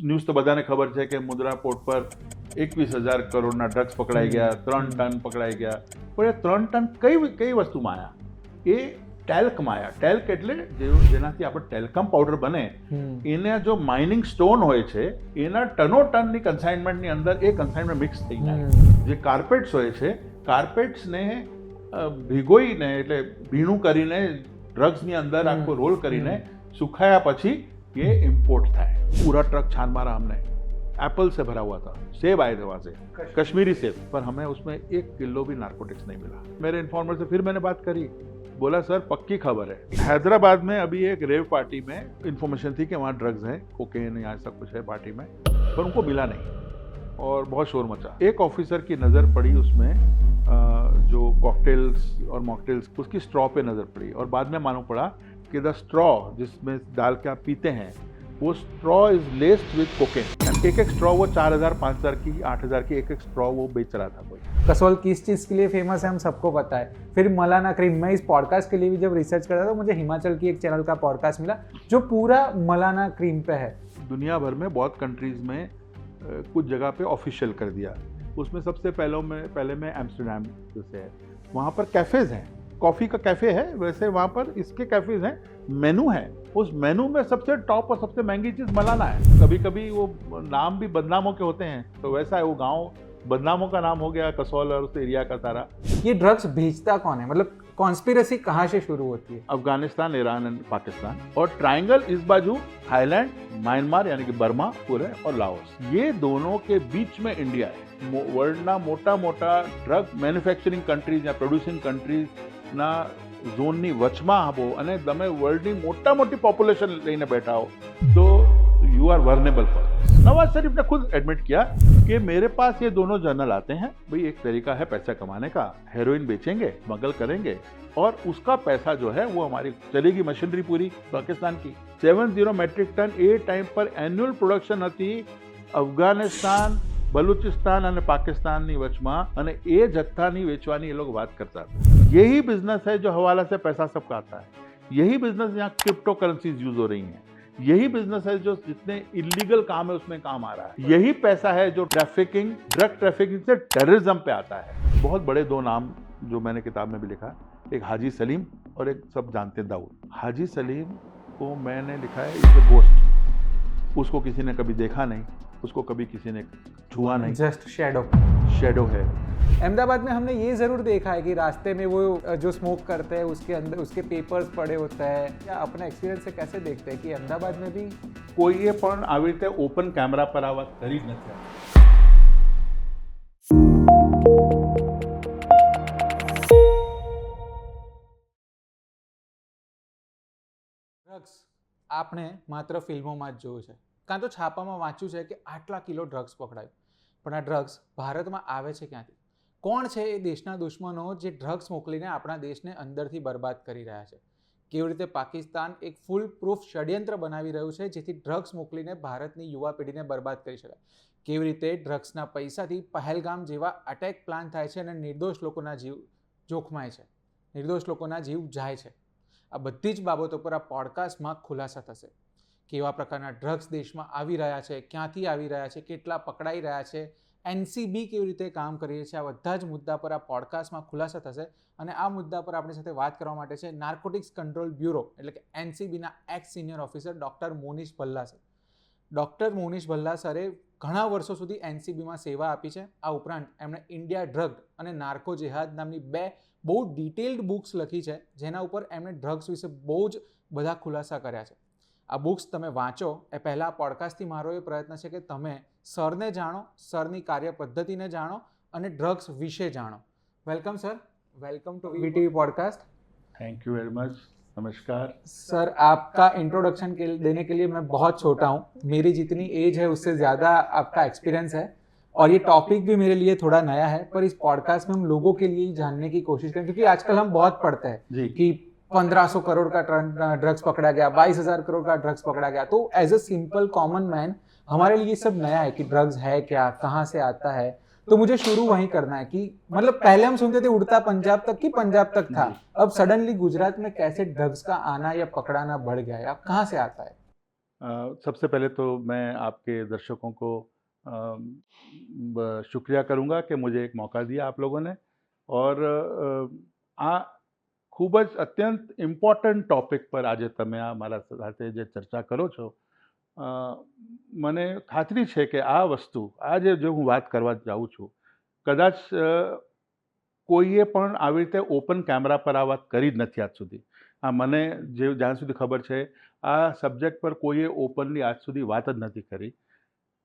News તો બધાને ખબર છે કે મુન્દ્રા પોર્ટ પર 21,000 કરોડના ડ્રગ્સ પકડાઈ ગયા, 3 ટન પકડાઈ ગયા. પણ એ 3 ટન કઈ વસ્તુમાં આવ્યા? એ ટેલ્કમાં આવ્યા. ટેલ્ક એટલે જેનાથી આપણે ટેલ્કમ પાવડર બને, એના જો માઇનિંગ સ્ટોન હોય છે એના ટનોટનની કન્સાઇનમેન્ટની અંદર એ કન્સાઇનમેન્ટ મિક્સ થઈ જાય. જે કાર્પેટ્સ હોય છે, કાર્પેટ્સને ભીગોઈને એટલે ભીણું કરીને ડ્રગ્સની અંદર આખો રોલ કરીને સુખાયા પછી ये इम्पोर्ट था. पूरा ट्रक छान मारा हमने. एप्पल से भरा हुआ था, सेब आए थे वहाँ से, कश्मीरी सेब, पर हमें उसमें 1 किलो भी नार्कोटिक्स नहीं मिला. मेरे इन्फॉर्मर से फिर मैंने बात करी, बोला सर पक्की खबर है. हैदराबाद में अभी एक रेव पार्टी में इन्फॉर्मेशन थी कि वहाँ ड्रग्स हैं, कोकेन या सब कुछ है पार्टी में, पर उनको मिला नहीं और बहुत शोर मचा. एक ऑफिसर की नज़र पड़ी उसमें जो कॉकटेल्स और मॉकटेल्स, उसकी स्ट्रॉ पे नज़र पड़ी और बाद में मालूम पड़ा कि द स्ट्रॉ जिसमें डाल के आप पीते हैं वो स्ट्रॉ इज लेस्ड विद कोकेन. एक स्ट्रॉ वो 4,000, 5,000 की, 8,000 की एक स्ट्रॉ वो बेच रहा था कोई. कसौल किस चीज़ के लिए फेमस है हम सबको पता है. फिर मलाना क्रीम, मैं इस पॉडकास्ट के लिए भी जब रिसर्च कर रहा था मुझे हिमाचल की एक चैनल का पॉडकास्ट मिला जो पूरा मलाना क्रीम पे है. दुनिया भर में बहुत कंट्रीज में कुछ जगह पे ऑफिशियल कर दिया. उसमें सबसे पहले में एम्स्टर्डम जैसे है, वहाँ पर कैफ़ेज़ हैं, कॉफ़ी का कैफ़े है, वैसे वहाँ पर इसके कैफ़ेज़ हैं, मेनू है. उस मेनू में सबसे टॉप और सबसे महंगी चीज़ मलाना है. कभी कभी वो नाम भी बदनामों के होते हैं, तो वैसा है वो गांव बदनामों का नाम हो गया कसौल और उस एरिया का सारा. ये ड्रग्स भेजता कौन है, मतलब कॉन्स्पिरेसी कहाँ से शुरू होती है? अफगानिस्तान, ईरान एंड पाकिस्तान, और ट्रायंगल इस बाजू थाईलैंड, म्यांमार यानी कि बर्मा पूरे और लाओस. ये दोनों के बीच में इंडिया है. वर्ल्डना मोटा मोटा ड्रग મેન્યુફેક્ચરિંગ કન્ટ્રીઝ યા પ્રોડ્યુસિંગ કન્ટ્રીઝના ઝોનની વચમાં આવો અને તમે વર્લ્ડની મોટી પોપ્યુલેશન લઈને બેઠા હો તો you are vulnerable for. Nawaz Sharif ने खुद एडमिट किया कि मेरे पास ये दोनों जर्नल आते हैं, भाई एक तरीका है पैसा कमाने का, हेरोइन बेचेंगे, स्मगल करेंगे और उसका पैसा जो है वो हमारी चलेगी मशीनरी पूरी पाकिस्तान की. 70 મેટ્રિક ટન એ ટાઈમ પર એન્યુઅલ પ્રોડક્શન હતી અફઘાનિસ્તાન, બલુચિસ્તાન અને પાकिस्तानની વચમાં, અને એ જથ્થાની વેચવાની એ લોકો વાત કરતા હતા. यही बिजनेस है जो हवाला से पैसा सबका आता है. यही बिजनेस यहाँ क्रिप्टो करेंसीज यूज हो रही हैं. यही बिजनेस है जो जितने इलीगल काम है उसमें काम आ रहा है. यही पैसा है जो ट्रैफिकिंग, ड्रग ट्रैफिकिंग से टेररिज्म पे आता है. बहुत बड़े 2 नाम जो मैंने किताब में भी लिखा, एक हाजी सलीम और एक सब जानते दाऊद. हाजी सलीम को मैंने लिखा है इज द गोस्ट. उसको किसी ने कभी देखा नहीं, उसको कभी किसी ने छुआ नहीं, जस्ट शेडो है. अहमदाबाद में हमने ये ज़रूर देखा है कि रास्ते में वो जो स्मोक करते हैं उसके अंदर उसके पेपर्स पड़े होते हैं. या अपना एक्सपीरियंस से कैसे देखते हैं कि अहमदाबाद में भी કોઈએ પણ આવી રીતે ઓપન કેમેરા પર આ વાત કરી જ નથી. ડ્રગ્સ આપણે માત્ર ફિલ્મોમાં જ જોયું છે, કાં તો છાપામાં વાંચ્યું છે કે આટલા કિલો ડ્રગ્સ પકડાયું, પણ આ ડ્રગ્સ ભારતમાં આવે છે ક્યાંથી? કોણ છે એ દેશના દુશ્મનો જે ડ્રગ્સ મોકલીને આપણા દેશને અંદરથી બરબાદ કરી રહ્યા છે? કેવી રીતે પાકિસ્તાન એક ફૂલ પ્રૂફ ષડયંત્ર બનાવી રહ્યું છે જેથી ડ્રગ્સ મોકલીને ભારતની યુવા પેઢીને બરબાદ કરી શકાય? કેવી રીતે ડ્રગ્સના પૈસાથી પહેલગામ જેવા અટેક પ્લાન થાય છે અને નિર્દોષ લોકોના જીવ જોખમાય છે, નિર્દોષ લોકોના જીવ જાય છે? આ બધી જ બાબતો પર આ પોડકાસ્ટમાં ખુલાસા થશે. કેવા પ્રકારના ડ્રગ્સ દેશમાં આવી રહ્યા છે, ક્યાંથી આવી રહ્યા છે, કેટલા પકડાઈ રહ્યા છે, એનસીબી કેવી રીતે કામ કરી રહી છે, આ બધા જ મુદ્દા પર આ પોડકાસ્ટમાં ખુલાસા થશે. અને આ મુદ્દા પર આપણી સાથે વાત કરવા માટે છે નાર્કોટિક્સ કંટ્રોલ બ્યુરો એટલે કે એનસીબીના ex senior officer doctor Monish Bhalla sir. Doctor Monish Bhalla સરે ઘણા વર્ષો સુધી એનસીબીમાં સેવા આપી છે. આ ઉપરાંત એમણે ઇન્ડિયા ડ્રગ અને નાર્કો જેહાદ નામની 2 બહુ ડિટેલ્ડ બુક્સ લખી છે જેના ઉપર એમણે ડ્રગ્સ વિશે બહુ જ બધા ખુલાસા કર્યા છે. આ બુક્સ તમે વાંચો એ પહેલાં પોડકાસ્ટથી મારો એ પ્રયત્ન છે કે તમે સરને જાણો, સરની કાર્ય પદ્ધતિને જાણો અને ડ્રગ્સ વિશે જાણો. Welcome sir, welcome to VTV podcast. Thank you very much. नमस्कार सर. आपका इंट्रोडक्शन देने के लिए मैं बहुत छोटा हूँ, मेरी जितनी एज है उससे ज़्यादा आपका एक्सपीरियंस है और ये टॉपिक भी मेरे लिए थोड़ा नया है, पर इस पॉडकास्ट में हम लोगों के लिए जानने की कोशिश करें क्योंकि आजकल हम बहुत पढ़ते हैं कि 1500 करोड़ का ड्रग्स पकड़ा गया, 22,000 करोड़ का ड्रग्स पकड़ा गया. तो as a simple common man हमारे लिए सब नया है कि ड्रग्स है क्या, कहाँ से आता है. तो मुझे शुरू वहीं करना है कि मतलब पहले हम सुनते थे उड़ता पंजाब तक, कि पंजाब तक था, अब सडनली गुजरात में कैसे ड्रग्स का आना या पकड़ाना बढ़ गया है, अब कहाँ से आता है? सबसे पहले तो मैं आपके दर्शकों को शुक्रिया करूँगा कि मुझे एक मौका दिया आप लोगों ने और આ ખૂબ જ અત્યંત ઇમ્પોર્ટન્ટ ટોપિક પર આજે તમે આ મારા સાથે જે ચર્ચા કરો છો મને ખાતરી છે કે આ વસ્તુ આજે જો હું વાત કરવા જાઉં છું કદાચ કોઈએ પણ આવી રીતે ઓપન કેમેરા પર આ વાત કરી જ નથી આજ સુધી. મને જ્યાં સુધી ખબર છે આ સબ્જેક્ટ પર કોઈએ ઓપનલી આજ સુધી વાત જ નથી કરી.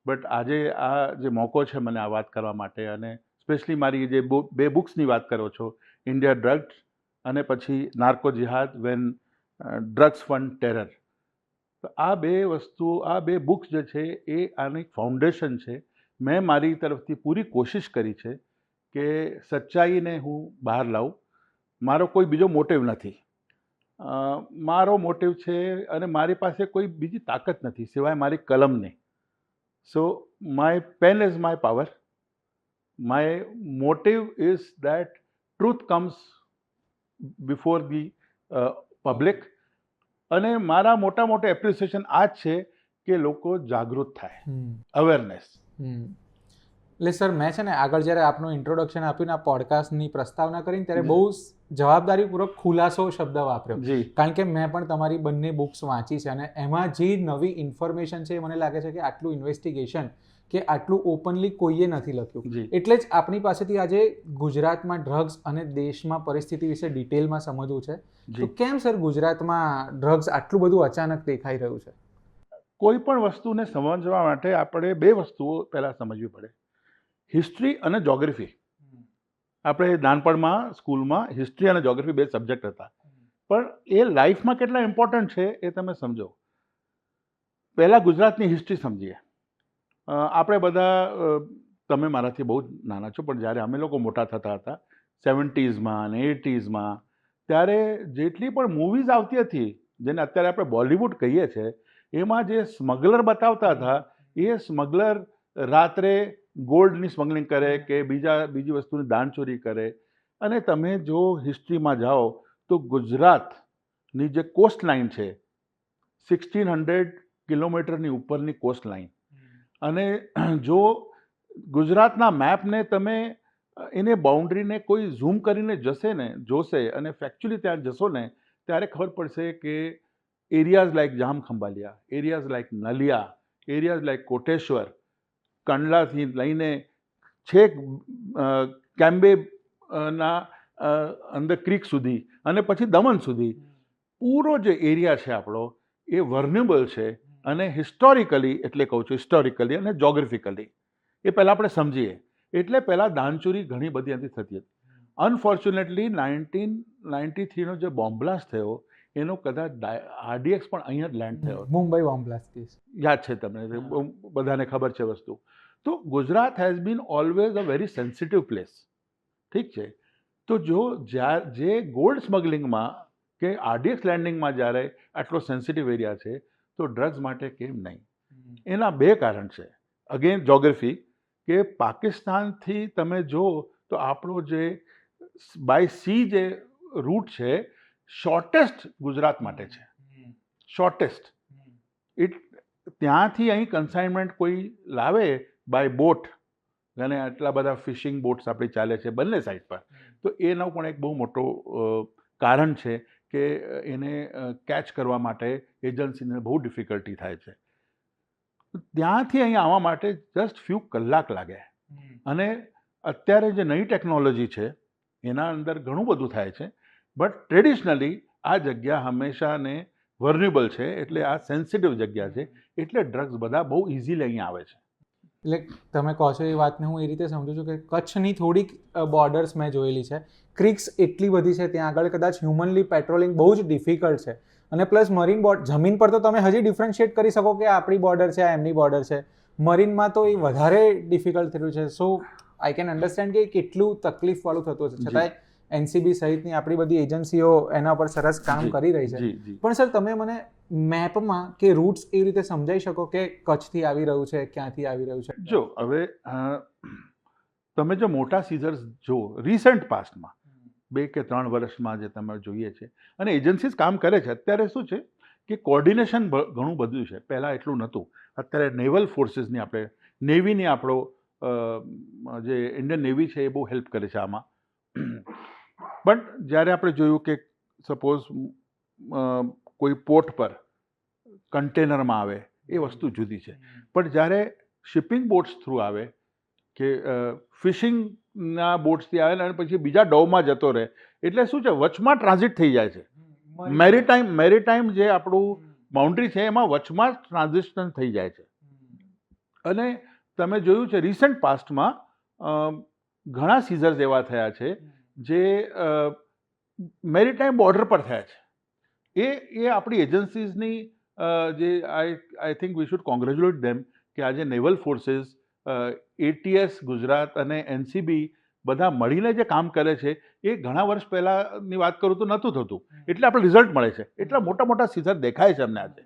બટ આજે આ જે મોકો છે મને આ વાત કરવા માટે અને સ્પેશિયલી મારી જે બે બુક્સની વાત કરો છો, ઇન્ડિયા ડ્રગ્સ અને પછી નાર્કો જિહાદ વેન ડ્રગ્સ ફંડ ટેરર, તો આ બે વસ્તુઓ, આ બે બુક્સ જે છે એ આની ફાઉન્ડેશન છે. મેં મારી તરફથી પૂરી કોશિશ કરી છે કે સચ્ચાઈને હું બહાર લાવું. મારો કોઈ બીજો મોટિવ નથી. મારો મોટિવ છે અને મારી પાસે કોઈ બીજી તાકાત નથી સિવાય મારી કલમની. So my pen is my power. My motive is that truth comes before the public. અને મારા મોટા મોટા એપ્રિસિએશન આ જ છે કે લોકો જાગૃત થાય, અવેરનેસ. એટલે સર મેં છે ને આગળ જ્યારે આપનું ઇન્ટ્રોડક્શન આપ્યું ને આ પોડકાસ્ટની પ્રસ્તાવના કરીને ત્યારે બહુ જવાબદારીપૂર્વક ખુલાસો શબ્દ વાપર્યો. કારણ કે મેં પણ તમારી બંને બુક્સ વાંચી છે અને એમાં જે નવી ઇન્ફોર્મેશન છે મને લાગે છે કે આટલું ઇન્વેસ્ટિગેશન કે આટલું ઓપનલી કોઈએ નથી લખ્યું. એટલે જ આપણી પાસેથી આજે ગુજરાતમાં ડ્રગ્સ અને દેશમાં પરિસ્થિતિ વિશે ડિટેલમાં સમજવું છે. તો કેમ સર ગુજરાતમાં ડ્રગ્સ આટલું બધું અચાનક દેખાઈ રહ્યું છે? કોઈ પણ વસ્તુને સમજવા માટે આપણે બે વસ્તુઓ પહેલાં સમજવી પડે, હિસ્ટ્રી અને જોગ્રાફી. આપણે નાનપણમાં સ્કૂલમાં હિસ્ટ્રી અને જોગ્રાફી બે સબ્જેક્ટ હતા, પણ એ લાઈફમાં કેટલા ઇમ્પોર્ટન્ટ છે એ તમે સમજો. પહેલાં ગુજરાતની હિસ્ટ્રી સમજીએ. આપણે બધા, તમે મારાથી બહુ જ નાના છો, પણ જ્યારે અમે લોકો મોટા થતા હતા 70s અને 80sમાં, ત્યારે જેટલી પણ મૂવીઝ આવતી હતી જેને અત્યારે આપણે બોલિવૂડ કહીએ છીએ, એમાં જે સ્મગલર બતાવતા હતા એ સ્મગલર રાત્રે ગોલ્ડની સ્મગલિંગ કરે કે બીજી વસ્તુની દાણચોરી કરે. અને તમે જો હિસ્ટ્રીમાં જાઓ તો ગુજરાતની જે કોસ્ટ લાઇન છે 1600 કિલોમીટરની ઉપરની કોસ્ટ લાઇન. અને જો ગુજરાતના મેપને તમે એને બાઉન્ડ્રીને કોઈ ઝૂમ કરીને જોશે અને ફેક્ચ્યુઅલી ત્યાં જશો ને ત્યારે ખબર પડશે કે areas like Jamkhambhaliya, areas like Naliya, areas like Koteshwar, કંડલાથી લઈને છેક કેમ્બે ના અંદર ક્રીક સુધી અને પછી દમણ સુધી પૂરો જે એરિયા છે આપણો એ વર્નેબલ છે. અને હિસ્ટોરિકલી, એટલે કહું છું હિસ્ટોરિકલી અને જોગ્રાફિકલી, એ પહેલાં આપણે સમજીએ. એટલે પહેલાં દાણચોરી ઘણી બધી એનાથી થતી હતી. અનફોર્ચ્યુનેટલી 1993નો જે બોમ્બ બ્લાસ્ટ થયો એનો કદાચ RDX પણ અહીંયા જ લેન્ડ થયો. મુંબઈ બોમ્બ બ્લાસ્ટ કેસ યાદ છે તમને? બધાને ખબર છે વસ્તુ. તો Gujarat has been always a very sensitive place. ઠીક છે. તો જે ગોલ્ડ સ્મગલિંગમાં કે RDX લેન્ડિંગમાં જ્યારે આટલો સેન્સિટિવ એરિયા છે તો ડ્રગ્સ માટે કેમ નહીં? એના બે કારણ છે. અગેન જોગ્રાફી, કે પાકિસ્તાનથી તમે જો તો આપણો જે બાય સી જે રૂટ છે શોર્ટેસ્ટ ગુજરાત માટે છે. શોર્ટેસ્ટ. ત્યાંથી અહીં કન્સાઇનમેન્ટ કોઈ લાવે બાય બોટ, અને આટલા બધા ફિશિંગ બોટ્સ આપણી ચાલે છે બંને સાઈડ પર, તો એનો પણ એક બહુ મોટો કારણ છે કે એને કેચ કરવા માટે એજન્સીને બહુ ડિફિકલ્ટી થાય છે. ત્યાંથી અહીં આવવા માટે જસ્ટ ફ્યુ કલાક લાગે. અને અત્યારે જે નવી ટેકનોલોજી છે એના અંદર ઘણું બધું થાય છે, બટ ટ્રેડિશનલી આ જગ્યા હંમેશાને વર્નેબલ છે, એટલે આ સેન્સિટિવ જગ્યા છે, એટલે ડ્રગ્સ બધા બહુ ઇઝીલી અહીં આવે છે. એટલે તમે કહો છો એ વાતને હું એ રીતે સમજુ છું કે કચ્છની થોડીક બોર્ડર્સ મેં જોયેલી છે, ક્રિક્સ એટલી બધી છે ત્યાં આગળ કદાચ હ્યુમનલી પેટ્રોલિંગ બહુ જ ડિફિકલ્ટ છે. અને પ્લસ મરીન જમીન પર તો તમે હજી ડિફરન્શિએટ કરી શકો કે આપણી બોર્ડર છે, આ એમની બોર્ડર છે. મરીનમાં તો એ વધારે ડિફિકલ્ટ થયું છે. સો આઈ કેન અન્ડરસ્ટેન્ડ કે કેટલું તકલીફવાળું થતું હશે. છતાંય NCB સહિતની આપણી બધી એજન્સીઓ એના પર સરસ કામ કરી રહી છે. પણ સર તમે મને મેપમાં કે રૂટ્સ એવી રીતે સમજાવી શકો કે કચ્છથી આવી રહ્યું છે, ક્યાંથી આવી રહ્યું છે? જો હવે તમે જો મોટા સીઝર્સ જો રિસન્ટ પાસ્ટમાં 2 કે 3 વર્ષમાં જે તમે જોઈએ છે, અને એજન્સીસ કામ કરે છે. અત્યારે શું છે કે કોર્ડિનેશન ઘણું બધું છે. પહેલાં એટલું નહોતું. અત્યારે નેવલ ફોર્સીસની આપણે નેવીની આપણો જે ઇન્ડિયન નેવી છે એ બહુ હેલ્પ કરે છે આમાં. પણ જ્યારે આપણે જોયું કે સપોઝ કોઈ પોર્ટ પર કન્ટેનરમાં આવે એ વસ્તુ જુદી છે, પણ જ્યારે શિપિંગ બોટ્સ થ્રુ આવે કે ફિશિંગના બોટ્સથી આવે ને અને પછી બીજા ડોમાં જતો રહે, એટલે શું છે વચમાં ટ્રાન્ઝિટ થઈ જાય છે. મેરીટાઈમ જે આપણું બાઉન્ડ્રી છે એમાં વચમાં ટ્રાન્ઝિશન થઈ જાય છે. અને તમે જોયું છે રિસન્ટ પાસ્ટમાં ઘણા સીઝર્સ એવા થયા છે જે મેરીટાઈમ બોર્ડર પર થયા છે. એ આપણી એજન્સીઝની જે I think we should congratulate them કે આજે નેવલ ફોર્સીસ, ATS ગુજરાત અને NCB બધા મળીને જે કામ કરે છે એ ઘણા વર્ષ પહેલાંની વાત કરું તો નહોતું થતું. એટલે આપણે રિઝલ્ટ મળે છે, એટલા મોટા મોટા સીઝર દેખાય છે અમને આજે.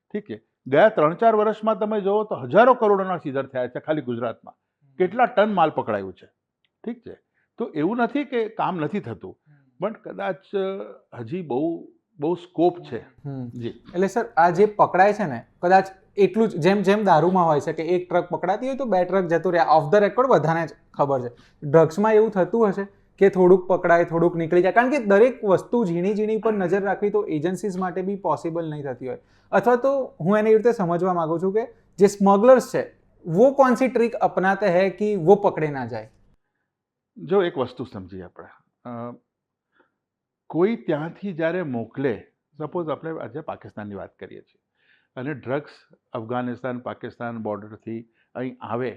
ઠીક છે, ગયા 3-4 વર્ષમાં તમે જુઓ તો હજારો કરોડોના સીઝર થયા છે ખાલી ગુજરાતમાં. કેટલા ટન માલ પકડાયું છે. ઠીક છે, તો એવું નથી કે કામ નથી થતું, પણ કદાચ હજી બહુ સ્કોપ છે. જી, એટલે સર આ જે પકડાય છે ને કદાચ એટલું જ જેમ જેમ દારૂમાં હોય છે કે એક ટ્રક પકડાતી હોય તો 2 ટ્રક જતું રહે, ઓફ ધ રેકોર્ડ બધાને જ ખબર છે. ડ્રગ્સમાં એવું થતું હશે કે થોડુંક પકડાય થોડુંક નીકળી જાય, કારણ કે દરેક વસ્તુ ઝીણી ઝીણી પર નજર રાખવી તો એજન્સીઝ માટે બી પોસિબલ નહીં થતી હોય. અથવા તો હું એની રીતે સમજવા માંગુ છું કે જે સ્મગલર્સ છે वो कौन सी ट्रिक अपनाते हैं कि वो पकड़े ना जाए? જો એક વસ્તુ સમજીએ આપણે, કોઈ ત્યાંથી જ્યારે મોકલે, સપોઝ આપણે આજે પાકિસ્તાનની વાત કરીએ છીએ અને ડ્રગ્સ અફઘાનિસ્તાન પાકિસ્તાન બોર્ડરથી અહીં આવે,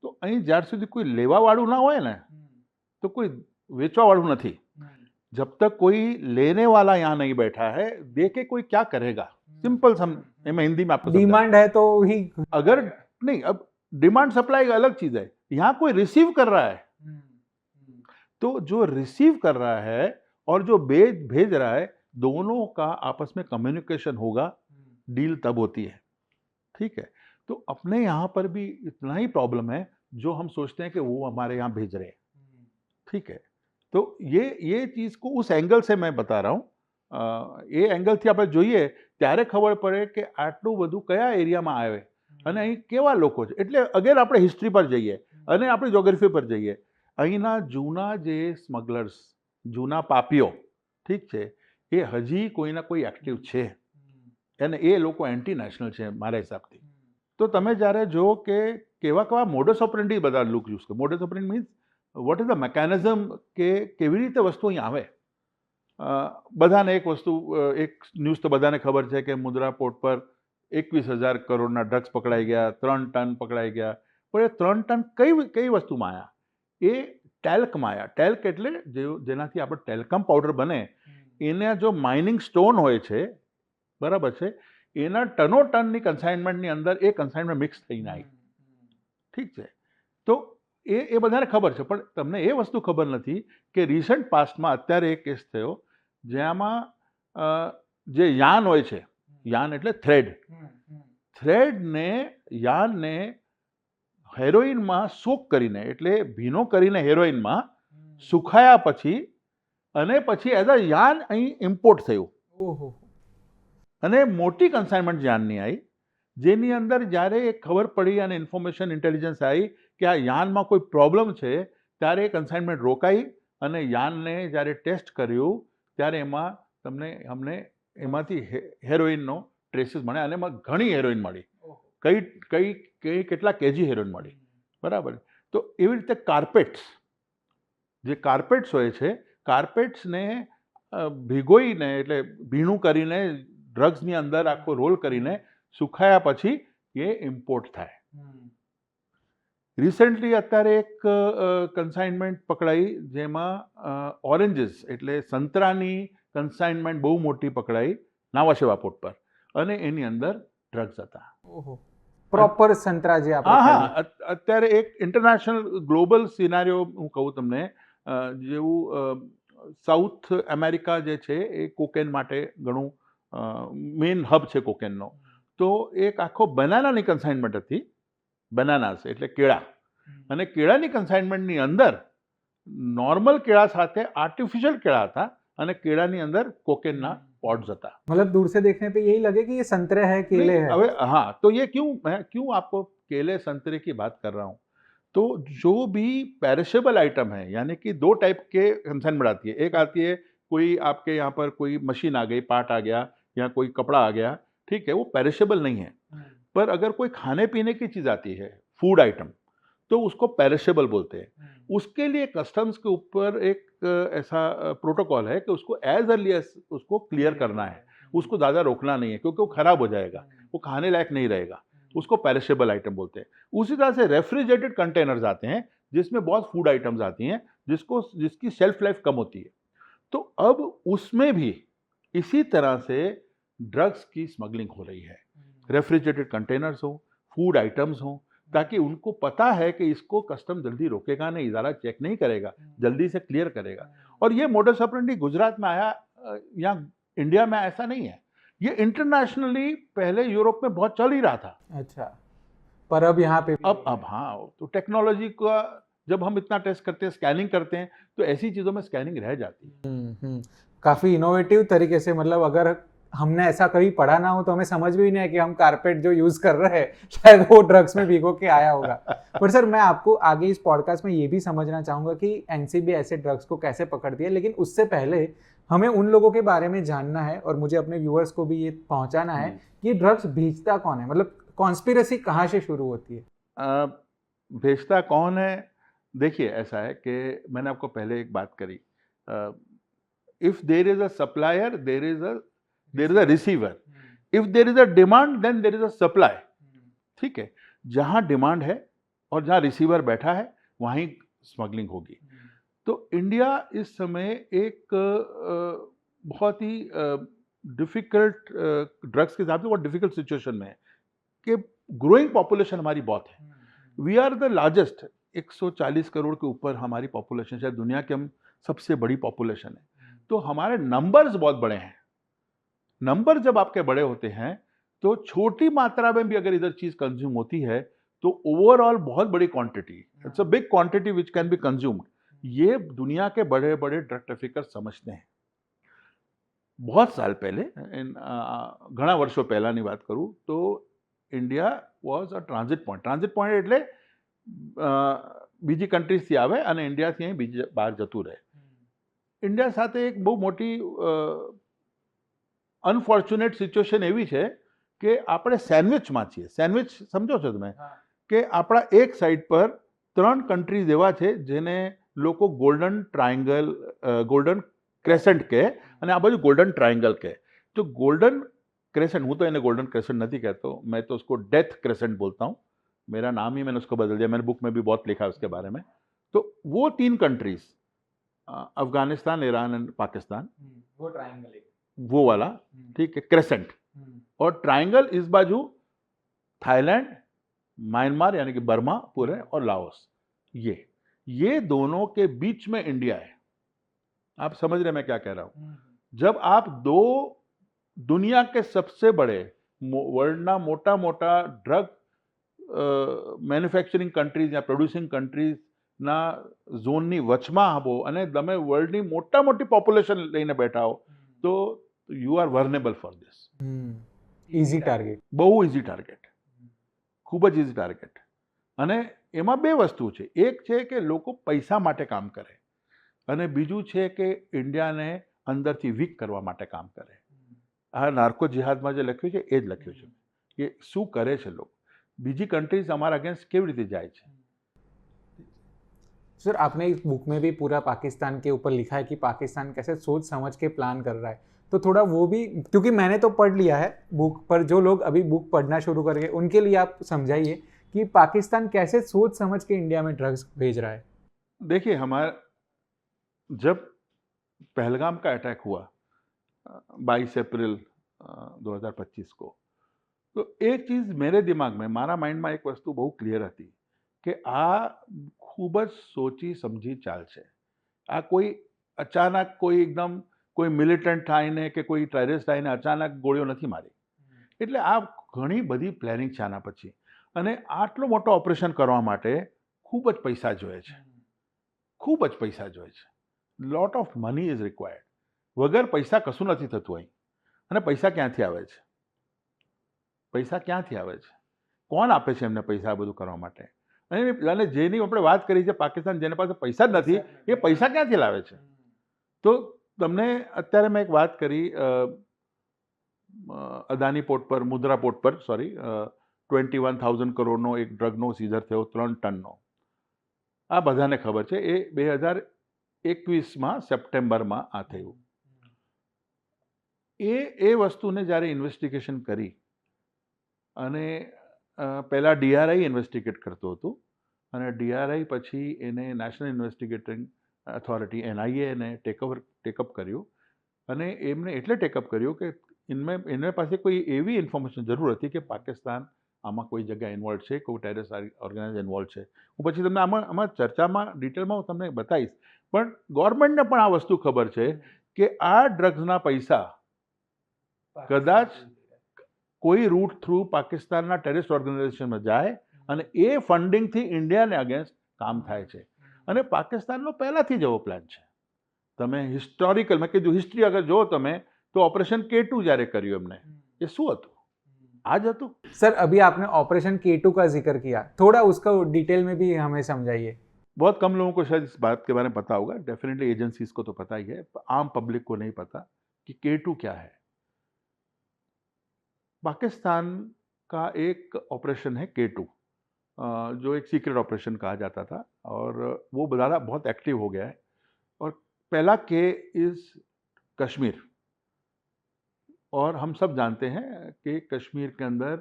તો અહીં જ્યાર સુધી કોઈ લેવાવાળું ના હોય ને તો કોઈ વેચવાવાળું નથી. जब तक कोई लेने वाला यहाँ नहीं बैठा है, देखे कोई क्या करेगा. सिंपल मैं हिंदी में आपको डिमांड है तो ही, अगर नहीं, अब डिमांड सप्लाई अलग चीज है, यहाँ कोई रिसीव कर रहा है, तो जो रिसीव कर रहा है और जो भेज रहा है, दोनों का आपस में कम्युनिकेशन होगा, डील तब होती है. ठीक है, तो अपने यहाँ पर भी इतना ही प्रॉब्लम है जो हम सोचते हैं कि वो हमारे यहाँ भेज रहे हैं. ठीक है, तो ये चीज़ को उस एंगल से मैं बता रहा हूँ. એ એંગલથી આપણે જોઈએ ત્યારે ખબર પડે કે આટલું બધું કયા એરિયામાં આવે અને અહીં કેવા લોકો છે. એટલે અગેર આપણે હિસ્ટ્રી પર જઈએ અને આપણી જ્યોગ્રાફી પર જઈએ, અહીંના જૂના જે સ્મગલર્સ, જૂના પાપીઓ, ઠીક છે, એ હજી કોઈના કોઈ એક્ટિવ છે અને એ લોકો એન્ટી નેશનલ છે મારા હિસાબથી. તો તમે જ્યારે જો કે કેવા મોડસ ઓપરેન્ડી બધા લુક યુઝ કરે. Modus operandi means what is the mechanism, કે કેવી રીતે વસ્તુ અહીં આવે. બધાને એક વસ્તુ, એક ન્યૂઝ તો બધાને ખબર છે કે મુન્દ્રા પોર્ટ પર 21,000 કરોડના ડ્રગ્સ પકડાઈ ગયા, 3 ટન પકડાઈ ગયા. પણ એ 3 ટન કઈ વસ્તુમાં આવ્યા? એ ટેલ્કમાં આવ્યા. ટેલ્ક એટલે જેનાથી આપણે ટેલ્કમ પાવડર બને, એના જો માઇનિંગ સ્ટોન હોય છે, બરાબર છે, એના ટનની કન્સાઇનમેન્ટની અંદર એ કન્સાઇનમેન્ટ મિક્સ થઈને આવી. ઠીક છે, તો એ બધાને ખબર છે, પણ તમને એ વસ્તુ ખબર નથી કે રિસન્ટ પાસ્ટમાં અત્યારે એક કેસ થયો જેમાં જે યાન હોય છે, યાન એટલે યાનને હેરોઇનમાં સોક કરીને, એટલે ભીનો કરીને હેરોઇનમાં સુખાયા પછી અને પછી એઝ અ યાન અહીં ઇમ્પોર્ટ થયું. અને મોટી કન્સાઇનમેન્ટ યાનની આવી, જેની અંદર જ્યારે એ ખબર પડી અને ઇન્ફોર્મેશન ઇન્ટેલિજન્સ આવી કે આ યાનમાં કોઈ પ્રોબ્લેમ છે, ત્યારે એ કન્સાઇનમેન્ટ રોકાઈ અને યાનને જ્યારે ટેસ્ટ કર્યું ત્યારે અમને એમાંથી હેરોઇનનો ટ્રેસીસ મળ્યા અને એમાં ઘણી હેરોઇન મળી. કેટલા કેજી હેરોઇન મળી, બરાબર. તો એવી રીતે કાર્પેટ્સ હોય છે, કાર્પેટ્સને ભીગોઈને, એટલે ભીણું કરીને ડ્રગ્સની અંદર આખો રોલ કરીને સુખાયા પછી એ ઇમ્પોર્ટ થાય. રિસેન્ટલી અત્યારે એક કન્સાઇનમેન્ટ પકડાઈ જેમાં ઓરેન્જીસ એટલે સંતરાની કન્સાઇનમેન્ટ બહુ મોટી પકડાઈ નાવાશેવા પોર્ટ પર, અને એની અંદર ડ્રગ્સ હતા. પ્રોપર સંતરા જે આપણે, અત્યારે એક ઇન્ટરનેશનલ ગ્લોબલ સિનારીઓ હું કહું તમને, જેવું સાઉથ અમેરિકા જે છે એ કોકેન માટે ઘણું મેઇન હબ છે કોકેનનો. તો એક આખો બનાનાની કન્સાઇનમેન્ટ હતી, બનાનાસ એટલે કેળા, અને કેળાની કન્સાઇનમેન્ટની અંદર નોર્મલ કેળા સાથે આર્ટિફિશિયલ કેળા હતા અને કેળાની અંદર કોકેનના स्पॉट्स હતા. मतलब दूर से देखने पे यही लगे कि ये संतरे है, केले नहीं, है। अबे हाँ, तो ये मैं क्यों आपको केले संतरे की बात कर रहा हूँ, तो जो भी पेरिशेबल आइटम है, यानी कि दो टाइप के कंसर्न में आती है. एक आती है कोई आपके यहाँ पर कोई मशीन आ गई, पार्ट आ गया या कोई कपड़ा आ गया, ठीक है, वो पेरिशेबल नहीं है. पर अगर कोई खाने पीने की चीज आती है, फूड आइटम, तो उसको पेरिशेबल बोलते हैं. उसके लिए कस्टम्स के ऊपर एक ऐसा प्रोटोकॉल है कि उसको एज अर्ली एज उसको क्लियर करना है, उसको ज़्यादा रोकना नहीं है, क्योंकि वो खराब हो जाएगा, वो खाने लायक नहीं रहेगा. उसको पेरिशेबल आइटम बोलते हैं. उसी तरह से रेफ्रिजरेटेड कंटेनर्स आते हैं जिसमें बहुत फूड आइटम्स आती हैं जिसकी शेल्फ लाइफ कम होती है. तो अब उसमें भी इसी तरह से ड्रग्स की स्मगलिंग हो रही है. रेफ्रिजरेटेड कंटेनर्स हो, फूड आइटम्स हो, ताकि उनको पता है कि इसको कस्टम जल्दी रोकेगा नहीं, ज़्यादा चेक नहीं करेगा, जल्दी से क्लियर करेगा. और ये मोडस ऑपरेंडी गुजरात में आया या इंडिया में ऐसा नहीं है. ये इंटरनेशनली पहले यूरोप में बहुत चल ही रहा था. अच्छा, पर अब यहाँ पे अब हाँ, तो टेक्नोलॉजी का जब हम इतना टेस्ट करते हैं, स्कैनिंग करते हैं, तो ऐसी चीज़ों में स्कैनिंग रह जाती है. काफ़ी इनोवेटिव तरीके से, मतलब अगर हमने ऐसा कभी पढ़ा ना हो तो हमें समझ भी नहीं है कि हम कारपेट जो यूज़ कर रहे हैं शायद वो ड्रग्स में भिगो के आया होगा. पर सर, मैं आपको आगे इस पॉडकास्ट में ये भी समझना चाहूँगा कि एनसीबी ऐसे ड्रग्स को कैसे पकड़ती है, लेकिन उससे पहले हमें उन लोगों के बारे में जानना है और मुझे अपने व्यूअर्स को भी ये पहुँचाना है कि ड्रग्स भेजता कौन है, मतलब कॉन्स्पिरेसी कहाँ से शुरू होती है. भेजता कौन है? देखिए, ऐसा है कि मैंने आपको पहले एक बात करी, if there is a supplier there is a receiver, if there is a demand then there is a supply. ठीक है, जहां डिमांड है और जहां रिसीवर बैठा है वहीं स्मगलिंग होगी. तो इंडिया इस समय एक बहुत ही डिफिकल्ट ड्रग्स के हिसाब से बहुत डिफिकल्ट सिचुएशन में है कि ग्रोइंग पॉपुलेशन हमारी बहुत है. We are the largest, 140 crore के ऊपर हमारी पॉपुलेशन, शायद दुनिया की हम सबसे बड़ी पॉपुलेशन है. तो हमारे नंबर्स बहुत बड़े हैं. नंबर जब आपके बड़े होते हैं तो छोटी मात्रा में भी अगर इधर चीज कंज्यूम होती है तो ओवरऑल बहुत बड़ी quantity, it's a big quantity which can be consumed. ये दुनिया के बड़े बड़े ड्रग ट्रैफिकर समझते हैं. बहुत साल पहले, ઘણા વર્ષો પહેલાની વાત કરું તો India was a transit point એટલે બીજી કન્ટ્રીઝથી આવે અને ઇન્ડિયાથી અહીં બીજી બહાર જતું રહે. ઇન્ડિયા સાથે એક બહુ મોટી અનફોર્ચ્યુનેટ સિચ્યુએશન એવી છે કે આપણે સેન્ડવિચમાં છીએ. સેન્ડવિચ સમજો છો તમે કે આપણા એક સાઈડ પર 3 કન્ટ્રીઝ એવા છે જેને લોકો ગોલ્ડન ટ્રાયંગલ, ગોલ્ડન ક્રેસેન્ટ કહે અને આ બાજુ गोल्डन ट्रायंगल कहे. तो गोल्डन क्रेसेंट, हूँ तो इन्हें गोल्डन क्रेसेंट नहीं कहता हूँ, मैं तो उसको डेथ क्रेसेंट बोलता हूँ. मेरा नाम ही मैंने उसको बदल दिया, मैंने बुक में भी बहुत लिखा है उसके बारे में. तो वो 3 countries, Afghanistan, Iran and Pakistan, वो ट्रायंगल, वो वाला, ठीक है, क्रेसेंट. और ट्रायंगल इस बाजू थाईलैंड, म्यांमार यानी कि बर्मा पूरे और लाओस. ये दोनों के बीच में इंडिया है. आप समझ रहे मैं क्या कह रहा हूं? जब आप दो दुनिया के सबसे बड़े વર્લ્ડના મોટા મોટા ડ્રગ મેન્યુફેક્ચરિંગ કન્ટ્રીઝ યા પ્રોડ્યુસિંગ કન્ટ્રીઝના ઝોનની વચમાં આવો અને તમે વર્લ્ડની મોટા મોટી પોપ્યુલેશન લઈને બેઠા હો તો you are vulnerable for this. Easy target, બહુ ઇઝી ટાર્ગેટ, ખૂબ જ ઇઝી ટાર્ગેટ. અને એમાં બે વસ્તુ છે. એક છે કે લોકો પૈસા માટે કામ કરે અને બીજું છે કે ઇન્ડિયાને અંદરથી વીક કરવા માટે કામ કરે. આ નાર્કો જિહાદમાં જે લખ્યું છે એ જ લખ્યું છે કે શું કરે છે લોકો, બીજી કન્ટ્રીઝ અમારા અગેન્સ્ટ કેવી રીતે જાય છે. सर, आपने इस बुक में भी पूरा पाकिस्तान के ऊपर लिखा है कि पाकिस्तान कैसे सोच समझ के प्लान कर रहा है, तो थोड़ा वो भी, क्योंकि मैंने तो पढ़ लिया है बुक, पर जो लोग अभी बुक पढ़ना शुरू करेंगे उनके लिए आप समझाइए कि पाकिस्तान कैसे सोच समझ के इंडिया में ड्रग्स भेज रहा है. देखिए, हमारा जब पहलगाम का अटैक हुआ 22 अप्रैल 2025 को, तो एक चीज मेरे दिमाग में, मारा माइंड में एक वस्तु बहुत क्लियर હતી કે આ ખૂબ જ સોચી સમજી ચાલ છે. આ કોઈ અચાનક કોઈ એકદમ કોઈ મિલિટન્ટ આવીને કે કોઈ ટેરરિસ્ટ આવીને અચાનક ગોળીઓ નથી મારી. એટલે આ ઘણી બધી પ્લાનિંગ છે આના પછી. અને આટલો મોટો ઓપરેશન કરવા માટે ખૂબ જ પૈસા જોઈએ છે, ખૂબ જ પૈસા જોઈએ છે. Lot of money is required. વગર પૈસા કશું નથી થતું અહીં. અને પૈસા ક્યાંથી આવે છે? પૈસા ક્યાંથી આવે છે? કોણ આપે છે એમને પૈસા આ બધું કરવા માટે? અને જેની આપણે વાત કરી છે પાકિસ્તાન, જેની પાસે પૈસા જ નથી, એ પૈસા ક્યાંથી લાવે છે? તો તમને અત્યારે મેં એક વાત કરી અદાની પોર્ટ પર, મુદ્રા પોર્ટ પર, સોરી, 21,000 કરોડનો એક ડ્રગનો સીઝર થયો 3 ટનનો. આ બધાને ખબર છે. એ 2021માં સપ્ટેમ્બરમાં આ થયું. એ વસ્તુને જ્યારે ઇન્વેસ્ટિગેશન કરી અને પહેલાં DRI ઇન્વેસ્ટિગેટ કરતું હતું અને DRI પછી એને નેશનલ ઇન્વેસ્ટિગેટિંગ ઓથોરિટી NIA એને ટેકઅપ કર્યું અને એમને એટલે ટેકઅપ કર્યું કે એમને પાસે કોઈ એવી ઇન્ફોર્મેશન જરૂર હતી કે પાકિસ્તાન આમાં કોઈ જગ્યાએ ઇન્વોલ્વ છે, કોઈ ટેરરિસ્ટ ઓર્ગેનાઇઝ ઇન્વોલ્વ છે. હું પછી તમને આમાં ચર્ચામાં ડિટેલમાં હું તમને બતાવીશ. પણ ગવર્મેન્ટને પણ આ વસ્તુ ખબર છે કે આ ડ્રગ્સના પૈસા કદાચ કોઈ રૂટ થ્રુ પાકિસ્તાનના ટેરરિસ્ટ ઓર્ગેનાઇઝેશનમાં જાય અને એ ફંડિંગથી ઇન્ડિયાને અગેન્સ્ટ કામ થાય છે. અને પાકિસ્તાનનો પહેલાંથી જ એવો પ્લાન છે. તમે હિસ્ટોરિકલ, મેં કીધું હિસ્ટ્રી અગર જો તમે, તો ऑपरेशन K2 જ્યારે કર્યું એમને, ये શું હતું? आज હતું. सर अभी आपने ऑपरेशन K2 का जिक्र किया, थोड़ा उसका डिटेल में भी हमें समझाइए. बहुत कम लोगों को शायद इस बात के बारे में पता होगा. डेफिनेटली एजेंसीज को तो पता ही है, आम पब्लिक को नहीं पता कि K2 क्या है. पाकिस्तान का एक ऑपरेशन है K2, जो एक सीक्रेट ऑपरेशन कहा जाता था और वो ज़्यादा बहुत एक्टिव हो गया है. और पहला K इज कश्मीर. और हम सब जानते हैं कि कश्मीर के अंदर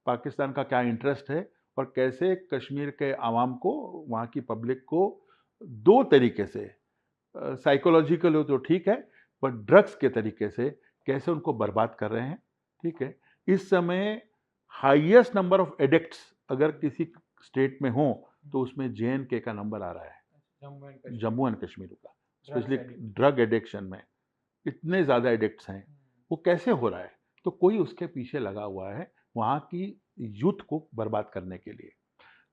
पाकिस्तान का क्या इंटरेस्ट है और कैसे कश्मीर के आवाम को, वहाँ की पब्लिक को दो तरीके से, साइकोलॉजिकल हो तो ठीक है, पर ड्रग्स के तरीके से कैसे उनको बर्बाद कर रहे हैं. ठीक है. इस समय हाईएस्ट नंबर ऑफ एडिक्ट्स अगर किसी स्टेट में हो तो उसमें JNK का नंबर आ रहा है, जम्मू एंड कश्मीर का, स्पेशली ड्रग एडिक्शन में इतने ज़्यादा एडिक्ट्स हैं. वो कैसे हो रहा है? तो कोई उसके पीछे लगा हुआ है वहाँ की यूथ को बर्बाद करने के लिए.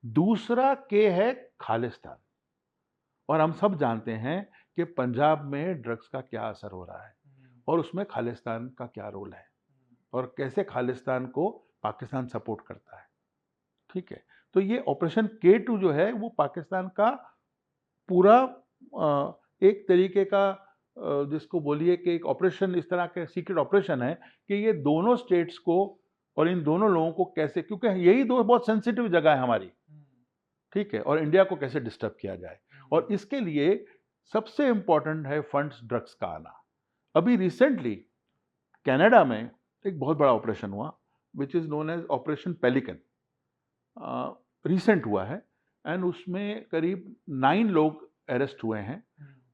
दूसरा K है खालिस्तान. और हम सब जानते हैं कि पंजाब में ड्रग्स का क्या असर हो रहा है और उसमें खालिस्तान का क्या रोल है और कैसे खालिस्तान को पाकिस्तान सपोर्ट करता है. ठीक है. तो ये ऑपरेशन K2 जो है वो पाकिस्तान का पूरा एक तरीके का, जिसको बोलिए कि एक ऑपरेशन, इस तरह के सीक्रेट ऑपरेशन है कि ये दोनों स्टेट्स को और इन दोनों लोगों को कैसे, क्योंकि यही दो बहुत सेंसिटिव जगह है हमारी. ठीक है. और इंडिया को कैसे डिस्टर्ब किया जाए. और इसके लिए सबसे इंपॉर्टेंट है फंड्स, ड्रग्स का आना. अभी रिसेंटली कनाडा में एक बहुत बड़ा ऑपरेशन हुआ which is known as operation Pelican. Recent हुआ है एंड उसमें करीब 9 लोग अरेस्ट हुए हैं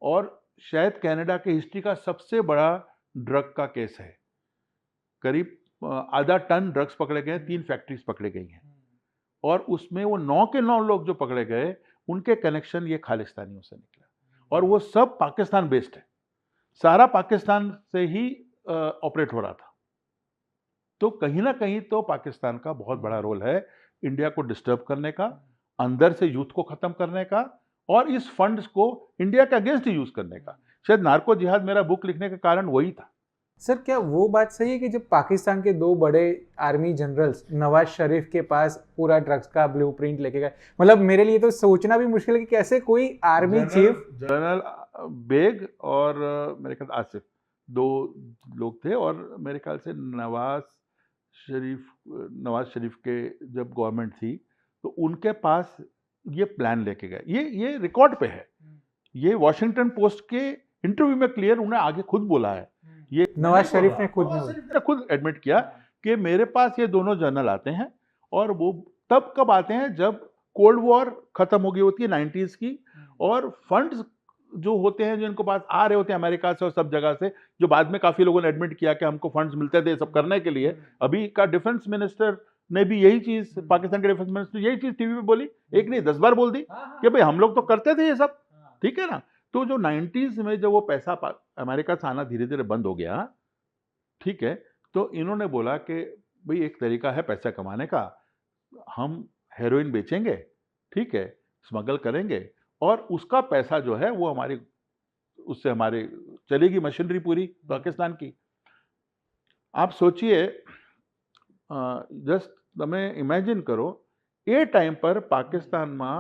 और शायद कनाडा के हिस्ट्री का सबसे बड़ा ड्रग का केस है. करीब आधा टन ड्रग्स पकड़े गए, 3 फैक्ट्रीज पकड़ी गई हैं और उसमें वो 9 के 9 लोग जो पकड़े गए उनके कनेक्शन ये खालिस्तानियों से निकला और वो सब पाकिस्तान बेस्ड है. सारा पाकिस्तान से ही ऑपरेट हो रहा था. तो कहीं ना कहीं तो पाकिस्तान का बहुत बड़ा रोल है इंडिया को डिस्टर्ब करने का, अंदर से यूथ को खत्म करने का और इस फंड्स को इंडिया के अगेंस्ट ही यूज करने का. शायद नार्को जिहाद मेरा बुक लिखने का कारण वही था. सर क्या वो बात सही है कि जब पाकिस्तान के 2 बड़े आर्मी जनरल्स नवाज शरीफ के पास पूरा ड्रग्स का ब्लूप्रिंट लेके गए, मतलब मेरे लिए तो सोचना भी मुश्किल है कि कैसे कोई आर्मी चीफ, जनरल बेग और मेरे ख्याल आसिफ, 2 लोग थे और मेरे ख्याल से नवाज शरीफ के जब गवर्नमेंट थी तो उनके पास ये प्लान लेके गए. ये रिकॉर्ड पे है. ये वॉशिंगटन पोस्ट के इंटरव्यू में क्लियर उन्हें आगे खुद बोला है. ये नवाज शरीफ ने खुद एडमिट किया कि मेरे पास ये दोनों जनरल आते हैं और वो तब कब आते हैं जब कोल्ड वॉर खत्म हो गई होती है 90s की और फंड्स जो होते हैं जो इनको पास आ रहे होते हैं अमेरिका से और सब जगह से, जो बाद में काफी लोगों ने एडमिट किया कि हमको फंड्स मिलते थे सब करने के लिए. अभी का डिफेंस मिनिस्टर ने भी यही चीज, पाकिस्तान के डिफेंस मिनिस्टर यही चीज टीवी पे बोली, एक नहीं 10 बार बोल दी कि भाई हम लोग तो करते थे ये सब. ठीक है ना. तो जो 90s में जब वो पैसा अमेरिका से आना धीरे धीरे बंद हो गया, ठीक है, तो इन्होंने बोला कि भाई एक तरीका है पैसा कमाने का, हम हेरोइन बेचेंगे, ठीक है, स्मगल करेंगे और उसका पैसा जो है वो उससे हमारी चलेगी मशीनरी पूरी पाकिस्तान की. આપ સોચીએ, જસ્ટ તમે ઇમેજિન કરો, એ ટાઈમ પર પાકિસ્તાનમાં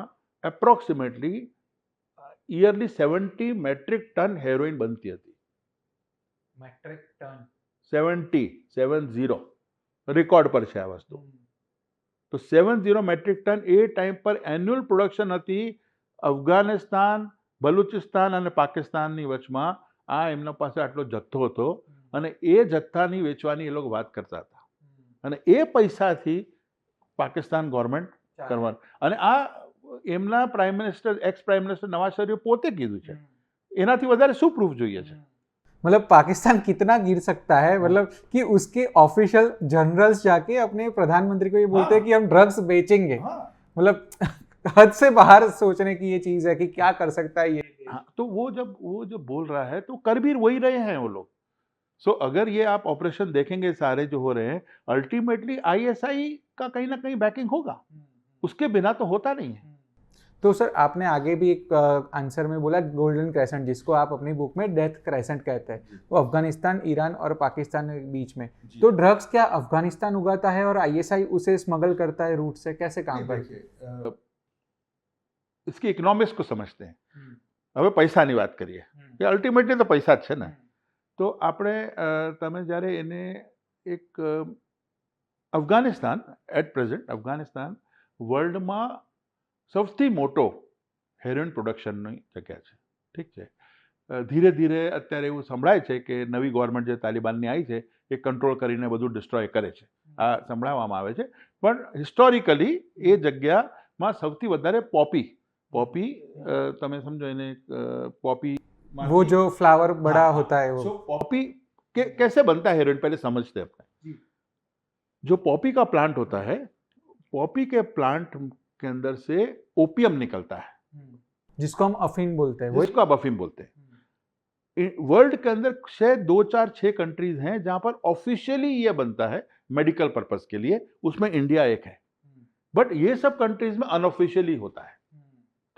approximately yearly 70 metric ton heroin બનતી હતી. મેટ્રિક ટન 70 રેકોર્ડ પર છે આ વસ્તુ. તો 70 મેટ્રિક ટન એ ટાઈમ પર એન્યુઅલ પ્રોડક્શન હતી અફઘાનિસ્તાન, બલુચિસ્તાન અને પાકિસ્તાનની વચમાં. આ એમના પાસે આટલો જથ્થો હતો અને એ જથ્થાની વેચવાની એ લોકો વાત કરતા હતા અને એ પૈસાથી પાકિસ્તાન ગવર્મેન્ટ કરવાનું. અને આ એમના prime minister, ex prime minister Nawaz Sharif પોતે કીધું છે. એનાથી વધારે શું પ્રૂફ જોઈએ છે? मतलब पाकिस्तान कितना गिर सकता है, मतलब कि उसके ऑफिशियल जनरल्स जाके अपने प्रधानमंत्री को ये बोलते हैं कि हम ड्रग्स बेचेंगे. मतलब हद से बाहर सोचने की ये चीज है कि क्या कर सकता है ये. हाँ, तो वो जब बोल रहा है तो कर भी वही रहे हैं वो लोग. सो अगर ये आप ऑपरेशन देखेंगे सारे जो हो रहे हैं, अल्टीमेटली आईएसआई का कहीं ना कहीं बैकिंग होगा, उसके बिना तो होता नहीं है. तो सर आपने आगे भी एक आंसर में बोला गोल्डन क्रेसेंट, जिसको आप अपनी बुक में डेथ क्रेसेंट कहते हैं, वो अफगानिस्तान, ईरान और पाकिस्तान के बीच में. तो ड्रग्स क्या अफगानिस्तान उगाता है और आईएसआई उसे स्मगल करता है रूट से, कैसे काम करते हैं? इसकी इकोनॉमिक्स को समझते हैं. હવે પૈસાની વાત કરીએ કે અલ્ટિમેટલી તો પૈસા જ છે ને. તો આપણે તમે જ્યારે એને એક અફઘાનિસ્તાન, એટ પ્રેઝન્ટ અફઘાનિસ્તાન વર્લ્ડમાં સૌથી મોટો હેરોઇન પ્રોડક્શનની જગ્યા છે. ઠીક છે. ધીરે ધીરે અત્યારે એવું સંભળાય છે કે નવી ગવર્મેન્ટ જે તાલિબાનની આવી છે એ કંટ્રોલ કરીને બધું ડિસ્ટ્રોય કરે છે, આ સંભળાવવામાં આવે છે. પણ હિસ્ટોરિકલી એ જગ્યામાં સૌથી વધારે પોપી તમે समझो इन्हें पॉपी, वो जो फ्लावर बड़ा होता है वो. सो पॉपी कैसे बनता है हेरोइन, पहले समझते हैं अपने. जो पॉपी का प्लांट होता है, पॉपी के प्लांट के अंदर से ओपियम निकलता है, जिसको हम अफीम बोलते हैं. जिसको आप अफीम बोलते हैं. वर्ल्ड के अंदर शायद 2, 4, 6 कंट्रीज हैं जहां पर ऑफिशियली ये बनता है मेडिकल पर्पस के लिए. उसमें इंडिया एक है, बट ये सब कंट्रीज में अनऑफिशियली होता है.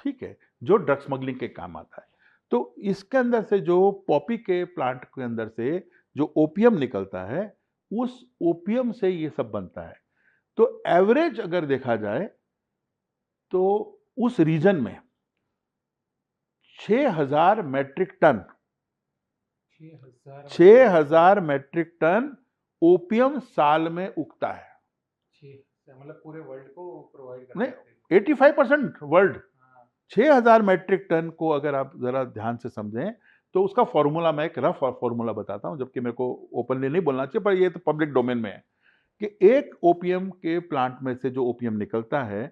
ठीक है, जो ड्रग स्मगलिंग के काम आता है. तो इसके अंदर से जो पॉपी के प्लांट के अंदर से जो ओपियम निकलता है, उस ओपियम से ये सब बनता है. तो एवरेज अगर देखा जाए तो उस रीजन में 6000 metric ton 6000 metric ton opium साल में उगता है. मतलब पूरे वर्ल्ड को प्रोवाइड करता नहीं, 85% वर्ल्ड. 6000 मेट्रिक टन को अगर आप जरा ध्यान से समझें तो उसका फॉर्मूला, मैं एक रफ फॉर्मूला बताता हूं, जबकि मेरे को ओपनली नहीं बोलना चाहिए, पर ये तो पब्लिक डोमेन में है कि एक ओपियम के प्लांट में से जो ओपियम निकलता है,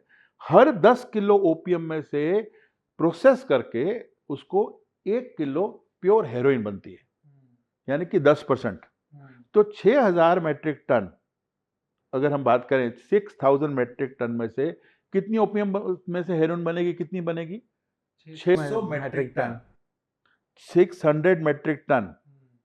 हर 10 किलो ओपियम में से प्रोसेस करके उसको 1 किलो प्योर हेरोइन बनती है, यानी कि 10%. तो 6000 मेट्रिक टन अगर हम बात करें, 6000 मेट्रिक टन में से कितनी ओपियम में से हेरोइन बनेगी, कितनी बनेगी? 600 मेट्रिक टन. 600 मेट्रिक टन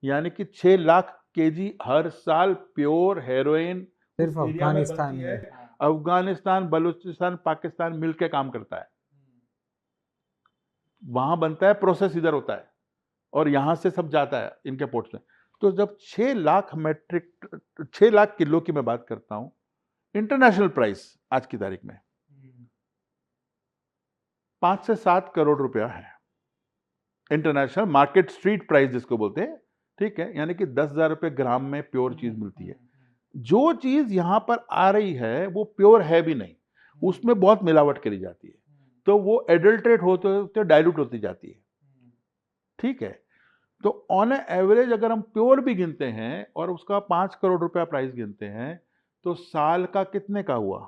यानी कि 6 लाख केजी हर साल प्योर हेरोइन सिर्फ अफगानिस्तान में. अफगानिस्तान, बलूचिस्तान, पाकिस्तान मिलकर काम करता है. वहां बनता है, प्रोसेस इधर होता है और यहां से सब जाता है इनके पोर्ट्स में. तो जब 6 लाख किलो की मैं बात करता हूं, इंटरनेशनल प्राइस आज की तारीख में 5 से 7 करोड़ रुपया है. इंटरनेशनल मार्केट स्ट्रीट प्राइस जिसको बोलते हैं. ठीक है, यानी कि 10,000 रुपए ग्राम में प्योर चीज मिलती है. जो चीज यहां पर आ रही है वो प्योर है भी नहीं, उसमें बहुत मिलावट करी जाती है, तो वो एडल्ट्रेट होते होते डाइल्यूट होती जाती है. ठीक है, तो ऑन एवरेज अगर हम प्योर भी गिनते हैं और उसका 5 करोड़ रुपया प्राइस गिनते हैं, तो साल का कितने का हुआ?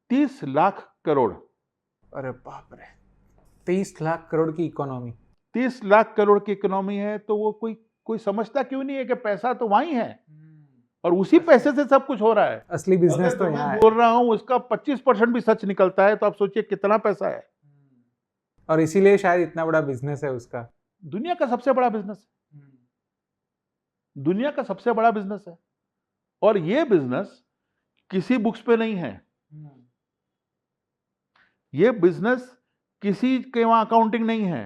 30 लाख करोड़. अरे बाप रे, 30 लाख करोड़ की इकोनॉमी. 30 लाख करोड़ की इकोनॉमी है. तो वो कोई समझता क्यों नहीं है कि पैसा तो वहीं है और उसी पैसे से सब कुछ हो रहा है. असली बिजनेस तो यहाँ है. बोल रहा हूं उसका 25% भी सच निकलता है, तो आप सोचिए कितना पैसा है. और इसीलिए शायद इतना बड़ा बिजनेस है उसका. दुनिया का सबसे बड़ा बिजनेस है. दुनिया का सबसे बड़ा बिजनेस है. और ये बिजनेस किसी बुक्स पे नहीं है. ये बिजनेस किसी के वहां अकाउंटिंग नहीं है.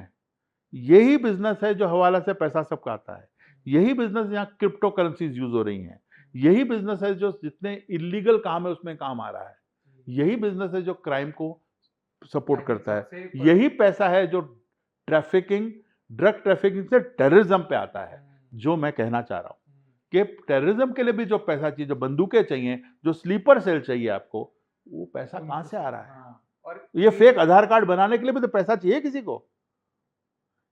यही बिजनेस है जो हवाला से पैसा सबका आता है. यही बिजनेस यहाँ क्रिप्टो करेंसीज यूज हो रही हैं, यही बिजनेस है जो जितने इलीगल काम है उसमें काम आ रहा है, यही बिजनेस है जो क्राइम को सपोर्ट करता है, यही पैसा है जो ट्रैफिकिंग, ड्रग ट्रैफिकिंग से टेररिज्म पे आता है। जो मैं कहना चाह रहा हूँ कि टेररिज्म के लिए भी जो पैसा चाहिए, जो बंदूकें चाहिए, जो स्लीपर सेल चाहिए आपको, वो पैसा कहाँ से आ रहा है? और ये फेक आधार कार्ड बनाने के लिए भी तो पैसा चाहिए किसी को,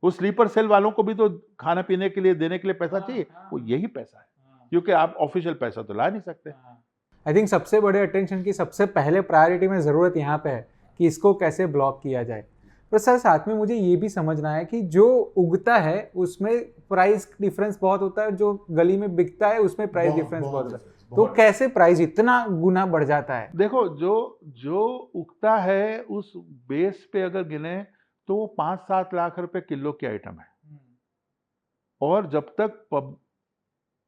वो स्लीपर सेल वालों को भी तो खाने पीने के लिए देने के लिए पैसा चाहिए, वो यही पैसा है, क्योंकि आप ऑफिशियल पैसा तो ला नहीं सकते। आई थिंक सबसे बड़े अटेंशन की सबसे पहले प्रायोरिटी में ज़रूरत यहाँ पे है कि इसको कैसे ब्लॉक किया जाए। पर सर साथ में मुझे ये भी समझना है कि जो उगता है उसमें प्राइस डिफरेंस बहुत होता है, जो गली में बिकता है उसमें प्राइस डिफरेंस बहुत होता है, तो कैसे प्राइस इतना गुना बढ़ जाता है? देखो, जो उगता है उस बेस पे अगर गिने तो वो 5-7 लाख रुपए किलो की आइटम है, और जब तक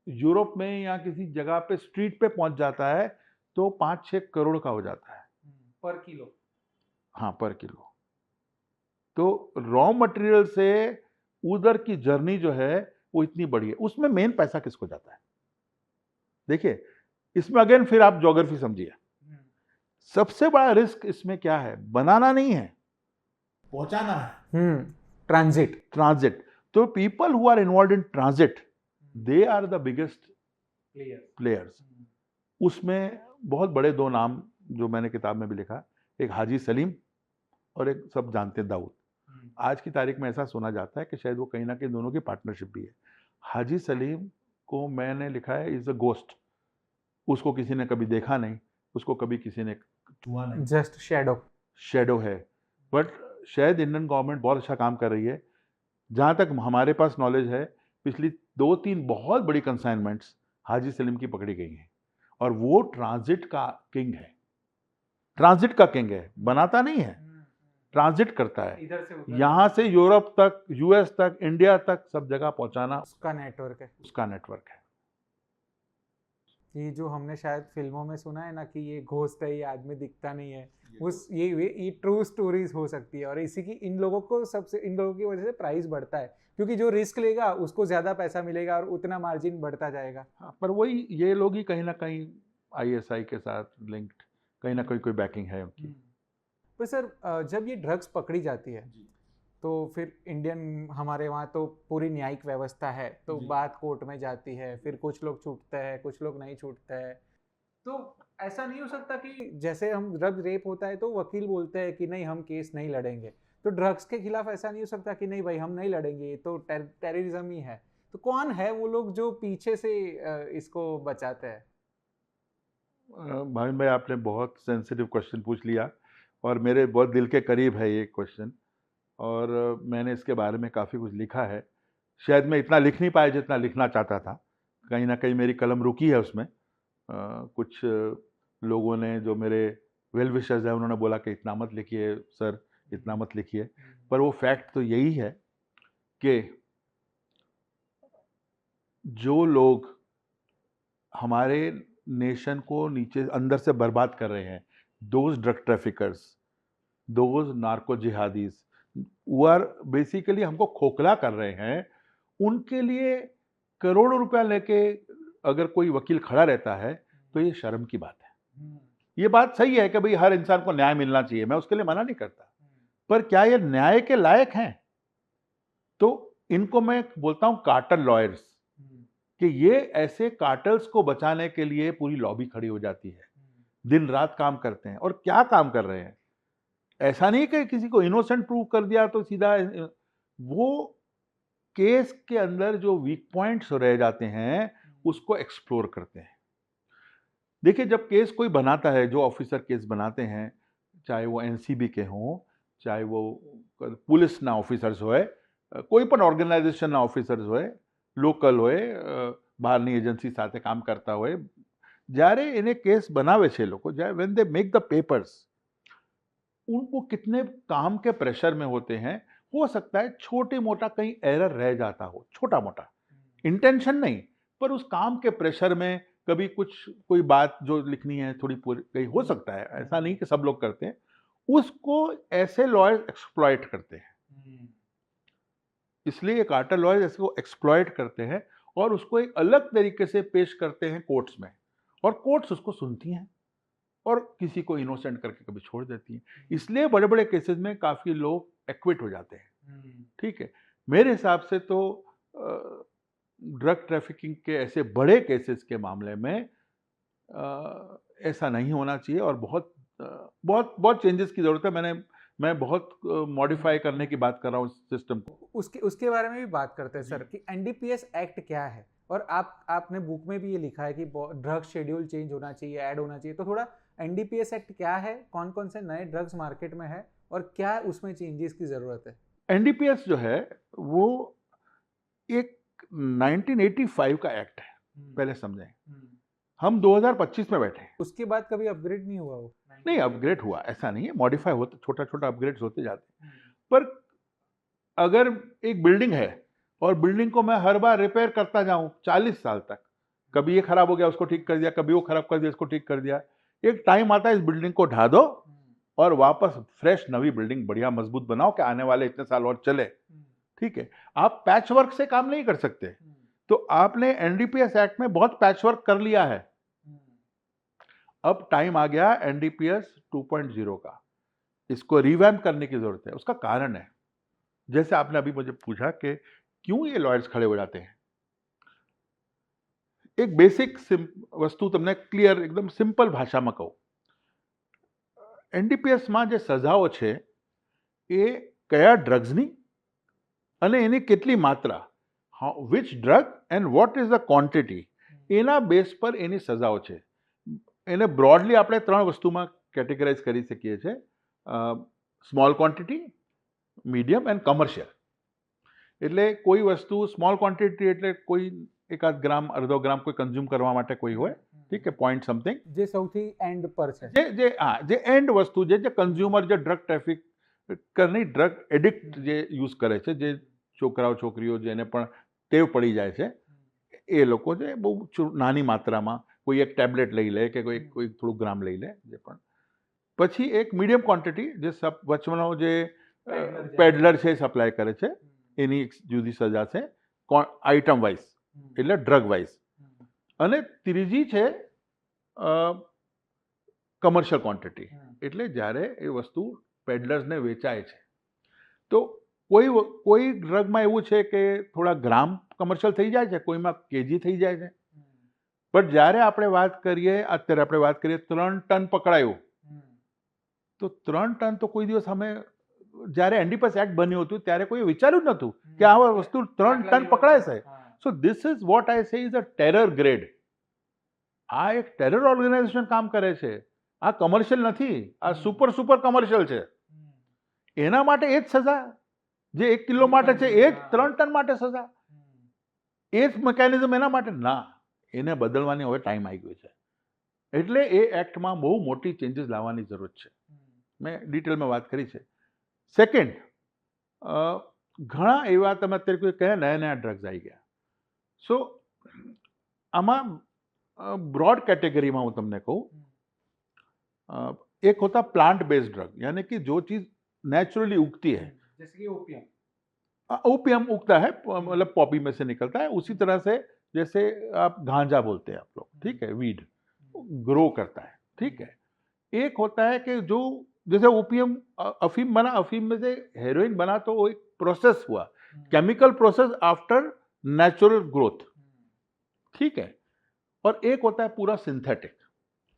यूरोप में या किसी जगह पे स्ट्रीट पे पहुंच जाता है तो 5-6 करोड़ का हो जाता है पर किलो। हाँ, पर किलो। तो रॉ मटेरियल से उधर की जर्नी जो है वो इतनी बड़ी है, उसमें मेन पैसा किसको जाता है? देखिए, इसमें अगेन फिर आप ज्योग्राफी समझिए। सबसे बड़ा रिस्क इसमें क्या है? बनाना नहीं है, पहुंचाना है। ट्रांजिट। तो people who are involve in transit, they are the biggest players. उसमें बहुत बड़े दो नाम जो मैंने किताब में भी लिखा, एक हाजी सलीम और एक सब जानते हैं दाऊद। आज की तारीख में ऐसा सुना जाता है कि शायद वो कहीं ना कहीं दोनों की पार्टनरशिप भी है। हाजी सलीम को मैंने लिखा है इज अ गोस्ट, उसको किसी ने कभी देखा नहीं, उसको कभी किसी ने छुआ नहीं, जस्ट शेडो है। बट शायद इंडियन गवर्नमेंट बहुत अच्छा काम कर रही है। जहाँ तक हमारे पास नॉलेज है, पिछली 2-3 बहुत बड़ी कंसाइनमेंट्स हाजी सलीम की पकड़ी गई हैं, और वो ट्रांजिट का किंग है। ट्रांजिट का किंग है, बनाता नहीं है, ट्रांजिट करता है, इधर से यहाँ से यूरोप तक, यूएस तक, इंडिया तक, सब जगह पहुंचाना उसका नेटवर्क है। ये जो हमने शायद फिल्मों में सुना है ना कि ये घोस्ट है, ये आदमी दिखता नहीं है, उस ये ट्रू स्टोरीज हो सकती है, और इसी की इन लोगों की वजह से प्राइस बढ़ता है, क्योंकि जो रिस्क लेगा उसको ज्यादा पैसा मिलेगा और उतना मार्जिन बढ़ता जाएगा। हाँ, पर वही ये लोग ही कहीं ना कहीं आईएसआई के साथ लिंक्ड, कहीं ना कहीं कोई बैकिंग है उनकी। पर सर जब ये ड्रग्स पकड़ी जाती है तो फिर इंडियन हमारे वहाँ तो पूरी न्यायिक व्यवस्था है, तो बात कोर्ट में जाती है, फिर कुछ लोग छूटते हैं, कुछ लोग नहीं छूटते हैं। तो ऐसा नहीं हो सकता कि जैसे हम ड्रग रेप होता है तो वकील बोलते हैं कि नहीं हम केस नहीं लड़ेंगे, तो ड्रग्स के खिलाफ ऐसा नहीं हो सकता कि नहीं भाई हम नहीं लड़ेंगे, ये तो टेररिज्म ही है? तो कौन है वो लोग जो पीछे से इसको बचाते हैं? भाविन भाई, आपने बहुत सेंसिटिव क्वेश्चन पूछ लिया, और मेरे बहुत दिल के करीब है ये क्वेश्चन, और मैंने इसके बारे में काफ़ी कुछ लिखा है। शायद मैं इतना लिख नहीं पाया जितना लिखना चाहता था, कहीं ना कहीं मेरी कलम रुकी है उसमें। कुछ लोगों ने जो मेरे वेल विशर्स हैं उन्होंने बोला कि इतना मत लिखिए सर, इतना मत लिखिए, पर वो फैक्ट तो यही है कि जो लोग हमारे नेशन को नीचे अंदर से बर्बाद कर रहे हैं, those drug traffickers, those narco jihadis, वो आर बेसिकली हमको खोखला कर रहे हैं, उनके लिए करोड़ों रुपया लेके अगर कोई वकील खड़ा रहता है तो ये शर्म की बात है। ये बात सही है कि भाई हर इंसान को न्याय मिलना चाहिए, मैं उसके लिए मना नहीं करता, पर क्या ये न्याय के लायक हैं? तो इनको मैं बोलता हूं कार्टेल लॉयर्स, कि ये ऐसे कार्टेल्स को बचाने के लिए पूरी लॉबी खड़ी हो जाती है, दिन रात काम करते हैं। और क्या काम कर रहे हैं? ऐसा नहीं कि किसी को इनोसेंट प्रूव कर दिया तो सीधा, वो केस के अंदर जो वीक पॉइंट्स रह जाते हैं उसको एक्सप्लोर करते हैं। देखिए, जब केस कोई बनाता है, जो ऑफिसर केस बनाते हैं, चाहे वो एनसीबी के हों, चाहे वो पुलिस ना ऑफिसर्स होए, कोई पण ऑर्गेनाइजेशन ना ऑफिसर्स होए, લોકલ હોય, બહારની એજન્સી સાથે કામ કરતા હોય, જ્યારે એને કેસ બનાવે છે લોકો, જ્યારે when they make the papers, उनको कितने काम के प्रेशर में होते हैं। हो सकता है छोटे मोटा कहीं एरर रह जाता हो, छोटा मोटा, इंटेंशन नहीं, पर उस काम के प्रेशर में कभी कोई बात जो लिखनी है थोड़ी पूरी कहीं हो सकता है, ऐसा नहीं कि सब लोग करते हैं, उसको ऐसे लॉयर एक्सप्लॉइट करते हैं। इसलिए कार्टेल लॉयर्स इसको एक्सप्लॉइट करते हैं और उसको एक अलग तरीके से पेश करते हैं कोर्ट्स में, और कोर्ट्स उसको सुनती हैं और किसी को इनोसेंट करके कभी छोड़ देती हैं। इसलिए बड़े बड़े केसेस में काफ़ी लोग एक्विट हो जाते हैं। ठीक है, मेरे हिसाब से तो ड्रग ट्रैफिकिंग के ऐसे बड़े केसेस के मामले में ऐसा नहीं होना चाहिए, और बहुत चेंजेस की ज़रूरत है। मैं बहुत मॉडिफाई करने की बात कर रहा हूँ इस सिस्टम को। उसके बारे में भी बात करते हैं सर कि एनडीपीएस एक्ट क्या है, और आपने बुक में भी ये लिखा है कि ड्रग शेड्यूल चेंज होना चाहिए, ऐड होना चाहिए। तो थोड़ा एनडीपीएस एक्ट क्या है, कौन कौन से नए ड्रग्स मार्केट में है और क्या उसमें चेंजेस की जरूरत है? एनडीपीएस जो है वो एक 1985 का एक्ट है, पहले समझें। हम 2025 में बैठे हैं। उसके बाद कभी अपग्रेड नहीं हुआ वो? नहीं, अपग्रेड हुआ, ऐसा नहीं है, मॉडिफाई होता, छोटा छोटा अपग्रेड्स होते जाते हैं। पर अगर एक बिल्डिंग है और बिल्डिंग को मैं हर बार रिपेयर करता जाऊं 40 साल तक, कभी ये खराब हो गया उसको ठीक कर दिया, कभी वो खराब कर दिया उसको ठीक कर दिया, एक टाइम आता है इस बिल्डिंग को ढा दो और वापस फ्रेश नवी बिल्डिंग बढ़िया मजबूत बनाओ कि आने वाले इतने साल और चले। ठीक है, आप पैच वर्क से काम नहीं कर सकते। तो आपने एनडीपीएस एक्ट में बहुत पैच वर्क कर लिया है। अब टाइम आ गया एनडीपीएस 2.0 का, इसको रिवैम्प करने की जरूरत है। उसका कारण है, जैसे आपने अभी मुझे पूछा कि क्यों ये लॉयर्स खड़े हो जाते हैं। एक बेसिक वस्तु તમને ક્લિયર એકદમ સિમ્પલ ભાષામાં કહું, એનડીપીએસમાં જે સજાઓ છે એ કયા ડ્રગ્સની અને એની કેટલી માત્રા, which drug and what is the quantity, એના બેસ પર એની સજાઓ છે। એને બ્રોડલી આપણે ત્રણ વસ્તુમાં કેટેગરાઇઝ કરી શકીએ છીએ, small quantity, medium and commercial. એટલે કોઈ વસ્તુ સ્મોલ ક્વોન્ટિટી એટલે કોઈ एकाध ग्राम अर्धो ग्राम कोई कंज्यूम करवा माटे कोई होय, ठीक है, पॉइंट समथिंग जे सौथी एंड पर छे, जे एंड वस्तु जे कंज्यूमर जे ड्रग ट्रैफिक करनी, ड्रग एडिक्ट जे यूज करे छे, जे छोकराओ छोकरीओ जेने पण टेव पड़ी जाय छे, ए लोको जे बहु नानी मात्रामां कोई एक टेब्लेट लई ले के कोई थोड़ું ग्राम लई ले, जे पण પછી એક મીડિયમ ક્વોન્ટિટી જે વચવાનો જે પેડલર છે સપ્લાય કરે છે, એની એક જુદી સજા છે આઇટમ વાઇઝ, એટલે ડ્રગ વાઇઝ। અને ત્રીજી છે કમર્શિયલ ક્વોન્ટિટી, એટલે જ્યારે એ વસ્તુ પેડલર્સને વેચાય છે। તો કોઈ ડ્રગમાં એવું છે કે થોડા ગ્રામ કમર્શિયલ થઈ જાય છે, કોઈમાં કેજી થઈ જાય છે। પણ જ્યારે આપણે વાત કરીએ, અત્યારે આપણે વાત કરીએ 3 ટન પકડાયું, તો 3 ટન તો કોઈ દિવસ અમે જ્યારે એનડીપીએસ એક્ટ બન્યું હતું ત્યારે કોઈ વિચાર્યું જ નહોતું કે આ વસ્તુ 3 ટન પકડાય છે। So this is what I say is a terror grade. આ એક ટેરર ઓર્ગેનાઇઝેશન કામ કરે છે, આ કમર્શિયલ નથી, આ સુપર કમર્શિયલ છે। એના માટે એ જ સજા જે 1 કિલો માટે છે, એ જ 3 ટન માટે સજા, એ જ મિકેનિઝમ એના માટે ના, એને બદલવાની હવે ટાઈમ આવી ગયો છે। એટલે એ એક્ટમાં બહુ મોટી ચેન્જીસ લાવવાની જરૂર છે, મેં ડિટેલમાં વાત કરી છે। સેકન્ડ, ઘણા એવા તમે અત્યારે કોઈ કયા નયા ડ્રગ્સ આવી ગયા। सो आमा ब्रॉड कैटेगरी में हूँ तमने कहूँ, एक होता प्लांट बेस्ड ड्रग, यानी कि जो चीज नेचुरली उगती है, जैसे कि ओपियम। ओपियम उगता है, मतलब पॉपी में से निकलता है, उसी तरह से जैसे आप गांजा बोलते हैं आप लोग, ठीक है, वीड ग्रो करता है, ठीक है। एक होता है कि जो जैसे ओपियम, अफीम बना, अफीम में से हेरोइन बना, तो वो एक प्रोसेस हुआ, chemical process after natural growth, ठीक है। और एक होता है पूरा सिंथेटिक।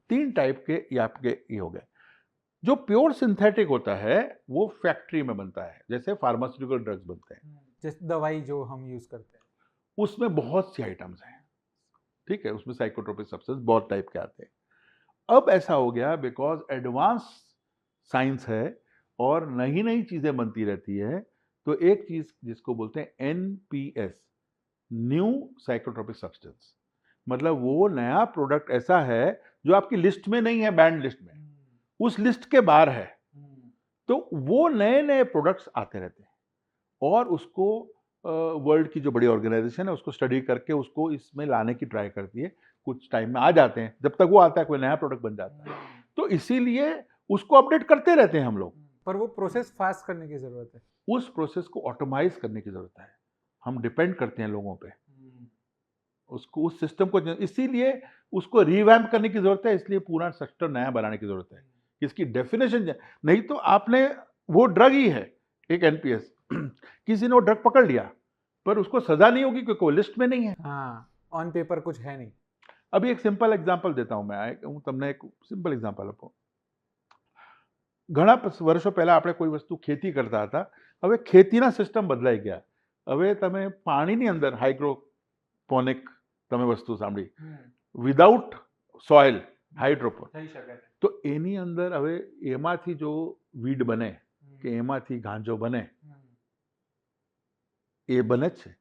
3 टाइप के ये आपके ये हो गए। जो प्योर सिंथेटिक होता है वो फैक्ट्री में बनता है, जैसे फार्मास्यूटिकल ड्रग्स बनते हैं, जैसे दवाई जो हम यूज करते हैं, उसमें बहुत सी आइटम्स हैं, ठीक है, उसमें साइकोट्रोपिक सब्सटेंस बहुत टाइप के आते हैं। अब ऐसा हो गया बिकॉज एडवांस साइंस है और नई नई चीजें बनती रहती है, तो एक चीज जिसको बोलते हैं एनपीएस, न्यू साइकोट्रोपिक सब्सटेंस, मतलब वो नया प्रोडक्ट ऐसा है जो आपकी लिस्ट में नहीं है, बैंड लिस्ट में, उस लिस्ट के बाहर है। तो वो नए नए प्रोडक्ट्स आते रहते हैं और उसको वर्ल्ड की जो बड़ी ऑर्गेनाइजेशन है उसको स्टडी करके उसको इसमें लाने की ट्राई करती है। कुछ टाइम में आ जाते हैं, जब तक वो आता है कोई नया प्रोडक्ट बन जाता है, तो इसीलिए उसको अपडेट करते रहते हैं हम लोग। पर वो प्रोसेस फास्ट करने की जरूरत है, उस प्रोसेस को ऑटोमाइज करने की जरूरत है। हम डिपेंड करते हैं लोगों पे, उसको उस सिस्टम को इसीलिए उसको रिवैम्प करने की जरूरत है, इसलिए पूरा सेक्टर नया बनाने की जरूरत है। इसकी डेफिनेशन नहीं तो आपने वो ड्रग ही है एक एनपीएस किसी ने वो ड्रग पकड़ लिया पर उसको सजा नहीं होगी क्योंकि वो लिस्ट में नहीं है। हाँ, ऑन पेपर कुछ है नहीं। अभी एक सिंपल एग्जांपल देता हूं मैं, તમને એક સિમ્પલ એક્ઝામ્પલ આપો. ઘણા વર્ષો પહેલા આપણે કોઈ વસ્તુ ખેતી કરતા હતા, હવે ખેતીના સિસ્ટમ બદલાઈ ગયા. હવે તમે પાણીની અંદર હાઇડ્રોપોનિક તમે વસ્તુ સાંભળી, વિધાઉટ સોઇલ હાઇડ્રોપોન, થઈ શકે. તો એની અંદર હવે એમાંથી જો વીડ બને કે એમાંથી ગાંજો બને એ બને જ છે.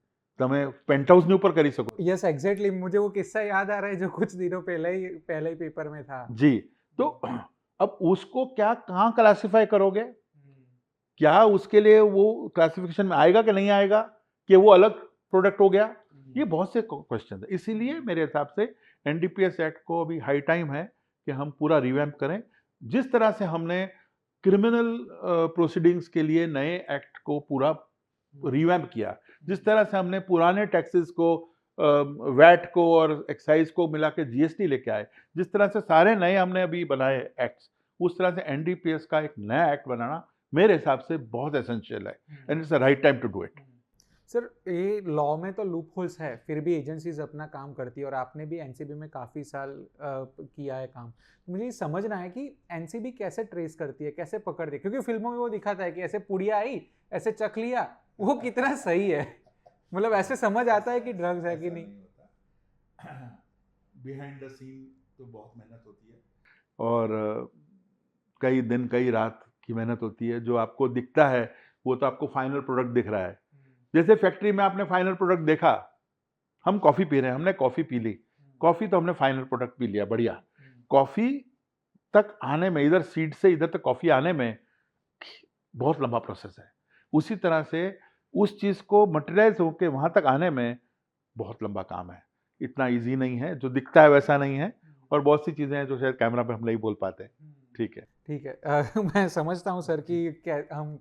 તમે पेंटहाउसની ઉપર કરી શકો. यस एग्जैक्टली, मुझे वो किस्सा याद आ रहा है जो कुछ दिनों पहले ही पेपर में था. जी, तो अब उसको क्या कहाँ क्लासिफाई करोगे? क्या उसके लिए वो क्लासिफिकेशन में आएगा कि नहीं आएगा, कि वो अलग प्रोडक्ट हो गया? ये बहुत से क्वेश्चन है. इसीलिए मेरे हिसाब से एनडीपीएस एक्ट को अभी हाई टाइम है कि हम पूरा रिवैम्प करें. जिस तरह से हमने क्रिमिनल प्रोसीडिंग्स के लिए नए एक्ट को पूरा रिवैम्प किया, जिस तरह से हमने पुराने टैक्सेस को वैट को और एक्साइज को मिला के जीएसटी लेके आए, जिस तरह से सारे नए हमने अभी बनाए एक्ट्स, उस तरह से एनडीपीएस का एक नया एक्ट बनाना मेरे हिसाब से बहुत एसेंशियल है and it's the right time to do it. Sir, ये लॉ में तो लूप होल्स है, फिर भी एजेंसीज अपना काम करती है और आपने भी एनसीबी में काफ़ी साल किया है काम. मुझे ये समझना है कि एनसीबी कैसे ट्रेस करती है, कैसे पकड़ती है, क्योंकि फिल्मों में वो दिखाता है कि ऐसे पुड़िया आई, ऐसे चख लिया, वो कितना सही है. मतलब ऐसे समझ आता है कि ड्रग्स है कि नहीं. बिहाइंड द सीन तो बहुत मेहनत होती है और कई दिन कई रात की मेहनत होती है. जो आपको दिखता है वो तो आपको फाइनल प्रोडक्ट दिख रहा है. जैसे फैक्ट्री में आपने फाइनल प्रोडक्ट देखा, हम कॉफ़ी पी रहे हैं, हमने कॉफ़ी पी ली, कॉफ़ी तो हमने फाइनल प्रोडक्ट पी लिया, बढ़िया. कॉफ़ी तक आने में, इधर सीड से इधर तक कॉफ़ी आने में बहुत लंबा प्रोसेस है. उसी तरह से उस चीज़ को मटेरियलाइज होकर वहाँ तक आने में बहुत लंबा काम है. इतना इजी नहीं है, जो दिखता है वैसा नहीं है और बहुत सी चीज़ें हैं जो शायद कैमरा पे हम नहीं बोल पाते. ठीक है, ठीक है. मैं समझता हूँ सर कि क्या हम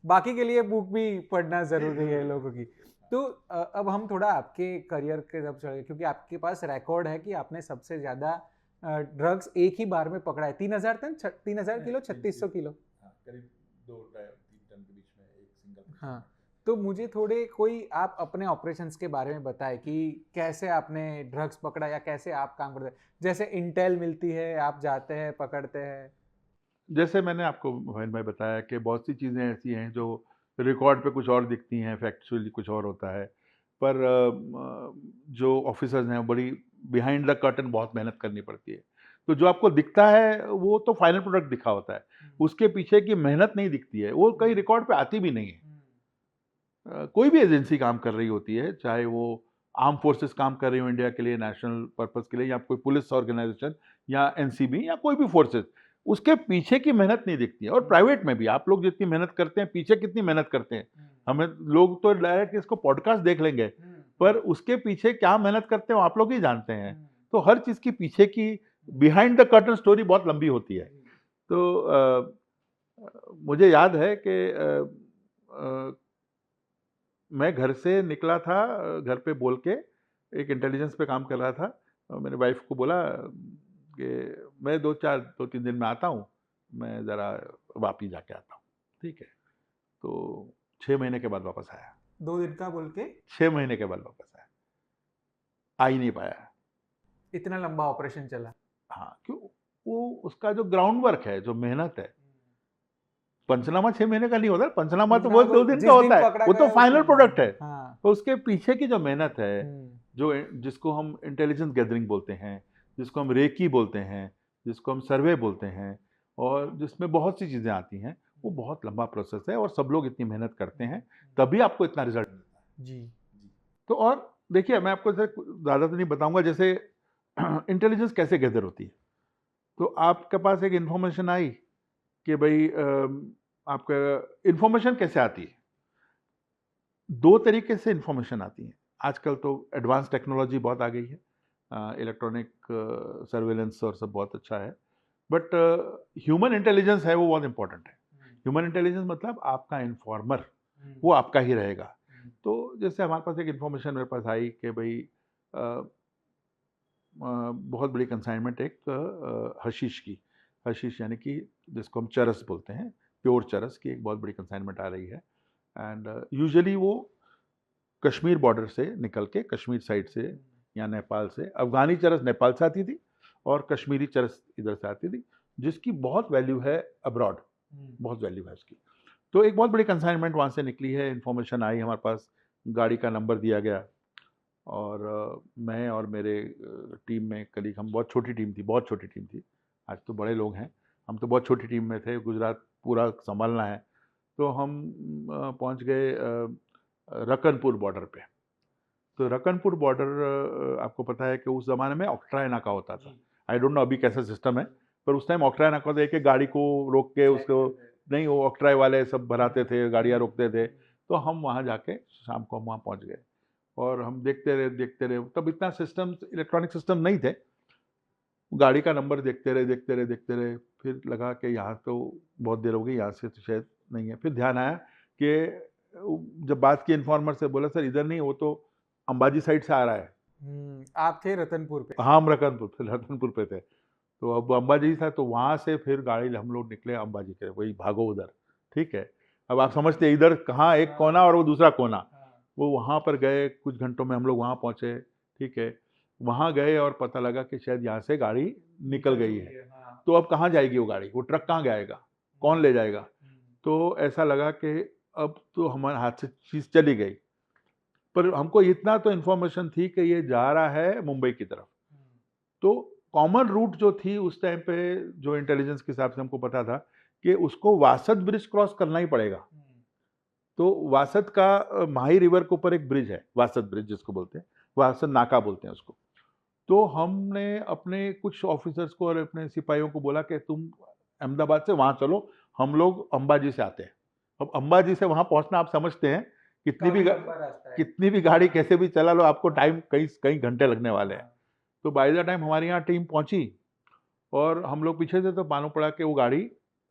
बाकी के लिए बुक भी पढ़ना ज़रूरी है लोगों की. तो अब हम थोड़ा आपके करियर के तरफ चले, क्योंकि आपके पास रिकॉर्ड है कि आपने सबसे ज़्यादा ड्रग्स एक ही बार में पकड़ा है. 3,000 टन, 3,000 किलो, 3,600 किलो, करीब 2-3 टन के बीच में एक सिंगल. हाँ. तो मुझे थोड़े कोई आप अपने ऑपरेशंस के बारे में बताएं कि कैसे आपने ड्रग्स पकड़ा या कैसे आप काम करते हैं. जैसे इंटेल मिलती है, आप जाते हैं, पकड़ते हैं. जैसे मैंने आपको मोहन भाई बताया कि बहुत सी चीज़ें ऐसी हैं जो रिकॉर्ड पे कुछ और दिखती हैं, फैक्चुअली कुछ और होता है. पर जो ऑफिसर्स हैं बड़ी बिहाइंड द कर्टन बहुत मेहनत करनी पड़ती है. तो जो आपको दिखता है वो तो फाइनल प्रोडक्ट दिखा होता है, उसके पीछे की मेहनत नहीं दिखती है, वो कहीं रिकॉर्ड पे आती भी नहीं है. कोई भी एजेंसी काम कर रही होती है, चाहे वो आर्म फोर्सेस काम कर रही हो इंडिया के लिए, नेशनल पर्पस के लिए, या कोई पुलिस ऑर्गेनाइजेशन या एनसीबी या कोई भी फोर्सेस, उसके पीछे की मेहनत नहीं दिखती है. और प्राइवेट में भी आप लोग जितनी मेहनत करते हैं, पीछे कितनी मेहनत करते हैं, हमें लोग तो डायरेक्ट इसको पॉडकास्ट देख लेंगे, पर उसके पीछे क्या मेहनत करते हैं वो आप लोग ही जानते हैं. तो हर चीज़ की पीछे की बिहाइंड द कर्टन स्टोरी बहुत लंबी होती है. तो मुझे याद है कि मैं घर से निकला था, घर पे बोल के एक इंटेलिजेंस पे काम कर रहा था. मैंने वाइफ को बोला कि मैं 2-3 दिन में आता हूँ, मैं ज़रा वापी जाके आता हूँ. ठीक है, तो 6 महीने के बाद वापस आया. 2 दिन का बोल के 6 महीने के बाद वापस आया, आ ही नहीं पाया. इतना लंबा ऑपरेशन चला. हाँ, क्यों? वो उसका जो ग्राउंड वर्क है, जो मेहनत है, पंचनामा 6 महीने का नहीं होता. पंचनामा तो वो 2 दिन का होता है, वो तो फाइनल प्रोडक्ट है. हाँ. तो उसके पीछे की जो मेहनत है, जो जिसको हम इंटेलिजेंस गैदरिंग बोलते हैं, जिसको हम रेकी बोलते हैं, जिसको हम सर्वे बोलते हैं, और जिसमें बहुत सी चीज़ें आती हैं, वो बहुत लंबा प्रोसेस है और सब लोग इतनी मेहनत करते हैं तभी आपको इतना रिजल्ट मिलता है. जी. तो और देखिए, मैं आपको ज़्यादा तो नहीं बताऊंगा. जैसे इंटेलिजेंस कैसे गैदर होती है, तो आपके पास एक इंफॉर्मेशन आई कि भाई आपका इंफॉर्मेशन कैसे आती है. 2 तरीके से इंफॉर्मेशन आती है. आजकल तो एडवांस टेक्नोलॉजी बहुत आ गई है, इलेक्ट्रॉनिक सर्वेलेंस और सब बहुत अच्छा है, बट ह्यूमन इंटेलिजेंस है वो बहुत इंपॉर्टेंट है. ह्यूमन इंटेलिजेंस मतलब आपका इन्फॉर्मर वो आपका ही रहेगा. तो जैसे हमारे पास एक इन्फॉर्मेशन मेरे पास आई कि भाई बहुत बड़ी कंसाइनमेंट एक हशीश की, हशीश यानी कि जिसको हम चरस बोलते हैं, प्योर चरस की एक बहुत बड़ी कंसाइनमेंट आ रही है। एंड यूजुअली वो कश्मीर बॉर्डर से निकल के, कश्मीर साइड से या नेपाल से, अफगानी चरस नेपाल से आती थी और कश्मीरी चरस इधर से आती थी, जिसकी बहुत वैल्यू है अब्रॉड, बहुत वैल्यू है उसकी। तो एक बहुत बड़ी कंसाइनमेंट वहाँ से निकली है, इन्फॉर्मेशन आई हमारे पास, गाड़ी का नंबर दिया गया और मैं और मेरे टीम में कलीग, हम बहुत छोटी टीम थी, बहुत छोटी टीम थी, आज तो बड़े लोग हैं, हम तो बहुत छोटी टीम में थे, गुजरात पूरा संभालना है। तो हम पहुंच गए रकनपुर बॉर्डर पे। तो रकनपुर बॉर्डर आपको पता है कि उस ज़माने में ऑक्ट्राई नाका होता था, आई डोंट नो अभी कैसा सिस्टम है, पर उस टाइम ऑक्ट्राई नाका होता, एक गाड़ी को रोक के उसको, नहीं वो ऑक्ट्राई वाले सब भराते थे, गाड़ियाँ रोकते थे। तो हम वहाँ जाके शाम को हम वहाँ पहुँच गए और हम देखते रहे, तब इतना सिस्टम, इलेक्ट्रॉनिक सिस्टम नहीं थे, गाड़ी का नंबर देखते रहे, फिर लगा कि यहाँ तो बहुत देर हो गई, यहाँ से तो शायद नहीं है। फिर ध्यान आया कि जब बात की इन्फॉर्मर से, बोला सर इधर नहीं, वो तो अंबाजी साइड से आ रहा है। आप थे रतनपुर पे? हाँ, हम रतनपुर पे थे। तो अब अंबाजी था, तो वहाँ से फिर गाड़ी हम लोग निकले अंबाजी के, वही भागो उधर, ठीक है। अब आप समझते हैं इधर कहाँ एक कोना और वो दूसरा कोना, वो वहाँ पर गए, कुछ घंटों में हम लोग वहाँ पहुँचे, ठीक है। वहाँ गए और पता लगा कि शायद यहाँ से गाड़ी निकल गई है। तो अब कहाँ जाएगी वो गाड़ी, वो ट्रक कहाँ जाएगा, कौन ले जाएगा? तो ऐसा लगा कि अब तो हमारे हाथ से चीज़ चली गई, पर हमको इतना तो इन्फॉर्मेशन थी कि ये जा रहा है मुंबई की तरफ। तो कॉमन रूट जो थी उस टाइम पे, जो इंटेलिजेंस के हिसाब से हमको पता था कि उसको वासद ब्रिज क्रॉस करना ही पड़ेगा। तो वासद का माही रिवर के ऊपर एक ब्रिज है, वासद ब्रिज जिसको बोलते हैं, वासद नाका बोलते हैं उसको। तो हमने अपने कुछ ऑफिसर्स को और अपने सिपाहियों को बोला कि तुम अहमदाबाद से वहाँ चलो, हम लोग अंबाजी से आते हैं। अब अंबाजी से वहाँ पहुँचना आप समझते हैं, कितनी भी गाड़ी कैसे भी चला लो, आपको टाइम कई कई घंटे लगने वाले हैं। तो बाय द टाइम हमारी यहाँ टीम पहुँची और हम लोग पीछे थे, तो मालूम पड़ा कि वो गाड़ी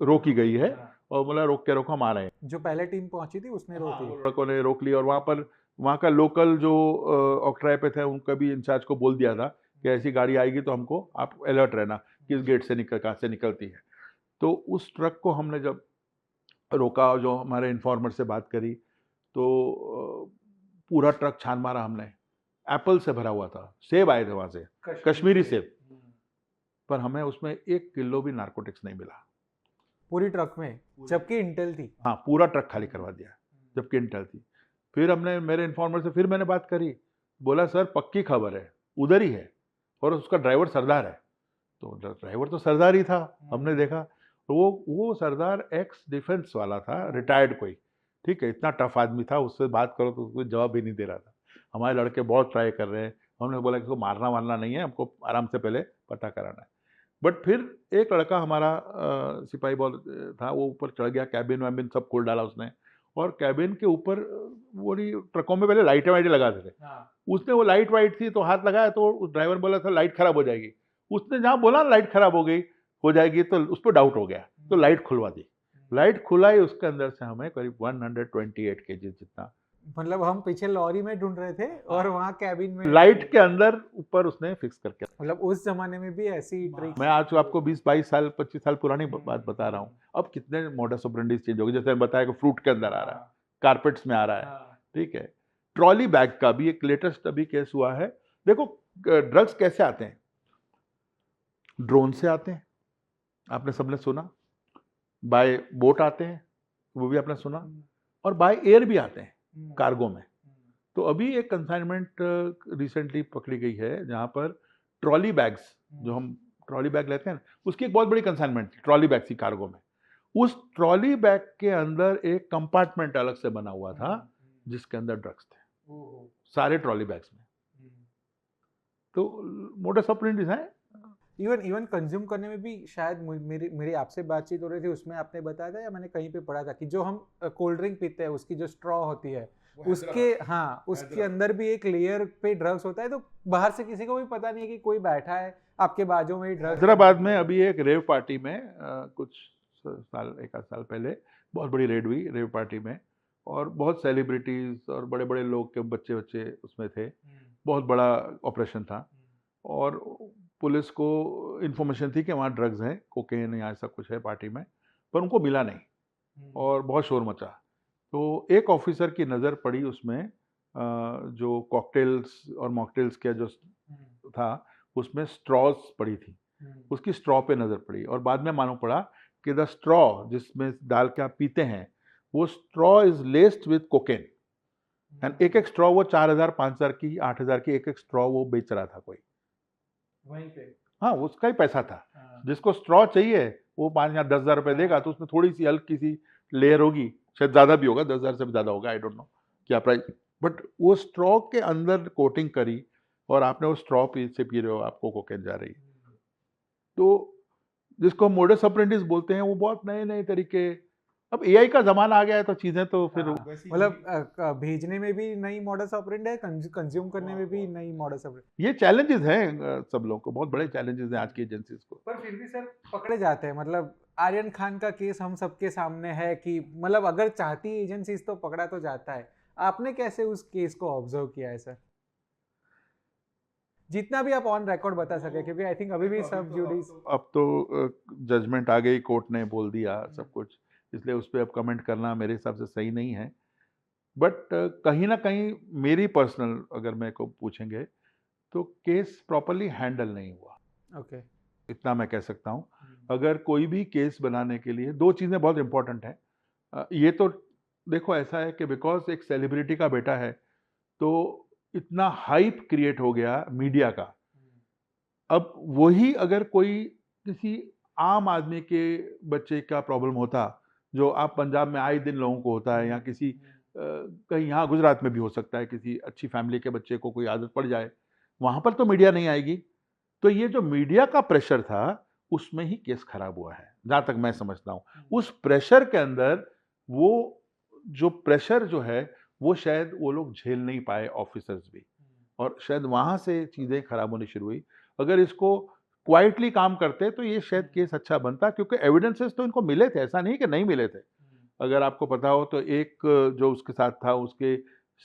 रोकी गई है और बोला रोक के रोको, हम आ रहे हैं। जो पहले टीम पहुंची थी उसने रोक ली? लड़कों ने रोक ली और वहाँ पर वहाँ का लोकल जो ऑक्ट्राई पे थे, उनका भी इंचार्ज को बोल दिया था कि ऐसी गाड़ी आएगी तो हमको आप अलर्ट रहना, किस गेट से कहाँ से निकलती है। तो उस ट्रक को हमने जब रोका, जो हमारे इन्फॉर्मर से बात करी, तो पूरा ट्रक छान मारा हमने, एप्पल से भरा हुआ था, सेब आए थे वहाँ से, कश्मीरी सेब, पर हमें उसमें 1 किलो भी नारकोटिक्स नहीं मिला पूरी ट्रक में, जबकि इंटेल थी। हाँ, पूरा ट्रक खाली करवा दिया, जबकि इंटेल थी। फिर हमने, मेरे इन्फॉर्मर से फिर मैंने बात करी, बोला सर पक्की खबर है, उधर ही है और उसका ड्राइवर सरदार है। तो ड्राइवर तो सरदार ही था, हमने देखा, तो वो सरदार एक्स डिफेंस वाला था, रिटायर्ड कोई, ठीक है, इतना टफ आदमी था, उससे बात करो तो उसको जवाब भी नहीं दे रहा था। हमारे लड़के बहुत ट्राई कर रहे हैं, हमने बोला कि इसको मारना वारना नहीं है, हमको आराम से पहले पता कराना है। बट फिर एक लड़का हमारा सिपाही बहुत था, वो ऊपर चढ़ गया, कैबिन वैबिन सब खोल डाला उसने, और कैबिन के ऊपर वो ट्रकों में पहले लाइटें वाइटें लगाते थे, उसने वो लाइट वाइट थी तो हाथ लगाया, तो ड्राइवर बोला था लाइट खराब हो जाएगी, उसने जहाँ बोला लाइट खराब हो जाएगी, तो उस पर डाउट हो गया, तो लाइट खुलवा दी। लाइट खुलाई, उसके अंदर से हमें करीब 128 केजी जितना, मतलब हम पीछे लॉरी में ढूंढ रहे थे और वहाँ कैबिन में लाइट के अंदर ऊपर उसने फिक्स करके। मतलब उस जमाने में भी ऐसी ट्रिक। मैं आज आपको 20-22 साल 25 साल पुरानी बात बता रहा हूँ, अब कितने मॉडस ऑपरेंडी चेंज हो गए, जैसे बताया कि फ्रूट के अंदर आ रहा है, कारपेट्स में आ रहा है, ठीक है। ट्रॉली बैग का भी एक लेटेस्ट अभी केस हुआ है। देखो ड्रग्स कैसे आते हैं, ड्रोन से आते हैं, आपने सबने सुना, बाय बोट आते हैं, वो भी आपने सुना, और बाय एयर भी आते हैं कार्गो में। तो अभी एक कंसाइनमेंट रिसेंटली पकड़ी गई है, जहाँ पर ट्रॉली बैग्स, जो हम ट्रॉली बैग लेते हैं, उसकी एक बहुत बड़ी कंसाइनमेंट थी, ट्रॉली बैग थी कार्गो में। उस ट्रॉली बैग के अंदर एक कंपार्टमेंट अलग से बना हुआ था, जिसके अंदर ड्रग्स थे, सारे ट्रॉली बैग्स में। तो मोडस ऑपरेंडी है। इवन कंज्यूम करने में भी शायद मेरी आपसे बातचीत हो रही थी, उसमें आपने बताया था या मैंने कहीं पे पढ़ा था कि जो हम कोल्ड ड्रिंक पीते हैं उसकी जो स्ट्रॉ होती है उसके, हाँ, उसके अंदर भी एक लेयर पे ड्रग्स होता है, तो बाहर से किसी को भी पता नहीं है कि कोई बैठा है आपके बाजू में ड्रग्स। हैदराबाद में अभी एक रेव पार्टी में कुछ साल, 1 आध साल पहले बहुत बड़ी रेड हुई रेव पार्टी में, और बहुत सेलिब्रिटीज और बड़े बड़े लोग के बच्चे बच्चे उसमें थे। बहुत बड़ा ऑपरेशन था और पुलिस को इन्फॉर्मेशन थी कि वहाँ ड्रग्स हैं, कोकेन या ऐसा कुछ है पार्टी में, पर उनको मिला नहीं और बहुत शोर मचा। तो एक ऑफिसर की नज़र पड़ी उसमें, जो कॉकटेल्स और मॉकटेल्स का जो था, उसमें स्ट्रॉज पड़ी थी। उसकी स्ट्रॉ पे नज़र पड़ी और बाद में मालूम पड़ा कि द स्ट्रॉ जिसमें डाल के आप पीते हैं, वो straw is लेस्ड with cocaine. And एक एक स्ट्रॉ वो 4,000 5,000 की 8,000 की एक एक स्ट्रॉ वो बेच रहा था कोई। वहीं पे। हाँ, उसका ही पैसा था। हाँ। जिसको स्ट्रॉ चाहिए वो 5 या 10,000 रुपए देगा, तो उसमें थोड़ी सी हल्की सी लेयर होगी, शायद ज़्यादा भी होगा, 10,000 से भी ज़्यादा होगा, आई डोंट नो क्या प्राइस। बट वो स्ट्रॉ के अंदर कोटिंग करी और आपने वो स्ट्रॉ से पी रहे हो, आपको कोकेन जा रही है। तो जिसको मोडस ऑपरेंडिस बोलते हैं, वो बहुत नए नए तरीके। अब एआई का जमाना आ गया है तो चीजें तो फिर हाँ, मतलब भेजने में भी नई मॉडस ऑपरेंड है, कंज्यूम करने में भी नई मॉडस ऑपरेंड। ये चैलेंजेस हैं, सब लोगों को बहुत बड़े चैलेंजेस हैं आज की एजेंसीज को। पर फिर भी सर पकड़े जाते हैं। मतलब आर्यन खान का केस हम सबके सामने है कि मतलब अगर चाहती एजेंसीज तो पकड़ा तो जाता है। आपने कैसे उस केस को ऑब्जर्व किया है सर, जितना भी आप ऑन रिकॉर्ड बता सके, क्योंकि आई थिंक अभी भी सब जुडिस। अब तो जजमेंट आ गई, कोर्ट ने बोल दिया सब कुछ, इसलिए उस पर अब कमेंट करना मेरे हिसाब से सही नहीं है। बट कहीं ना कहीं मेरी पर्सनल अगर मेरे को पूछेंगे तो केस प्रॉपरली हैंडल नहीं हुआ, ओके। इतना मैं कह सकता हूँ। अगर कोई भी केस बनाने के लिए दो चीज़ें बहुत इंपॉर्टेंट हैं। ये तो देखो ऐसा है कि बिकॉज एक सेलिब्रिटी का बेटा है तो इतना हाइप क्रिएट हो गया मीडिया का। अब वही अगर कोई किसी आम आदमी के बच्चे का प्रॉब्लम होता, जो आप पंजाब में आए दिन लोगों को होता है, या किसी कहीं यहाँ गुजरात में भी हो सकता है, किसी अच्छी फैमिली के बच्चे को कोई आदत पड़ जाए, वहां पर तो मीडिया नहीं आएगी। तो ये जो मीडिया का प्रेशर था उसमें ही केस खराब हुआ है, जहां तक मैं समझता हूं। उस प्रेशर के अंदर वो जो प्रेशर जो है वो शायद वो लोग झेल नहीं पाए, ऑफिसर्स भी, और शायद वहां से चीजें खराब होनी शुरू हुई। अगर इसको क्वाइटली काम करते तो ये शायद केस अच्छा बनता, क्योंकि एविडेंसेस तो इनको मिले थे, ऐसा नहीं कि नहीं मिले थे। अगर आपको पता हो तो एक जो उसके साथ था, उसके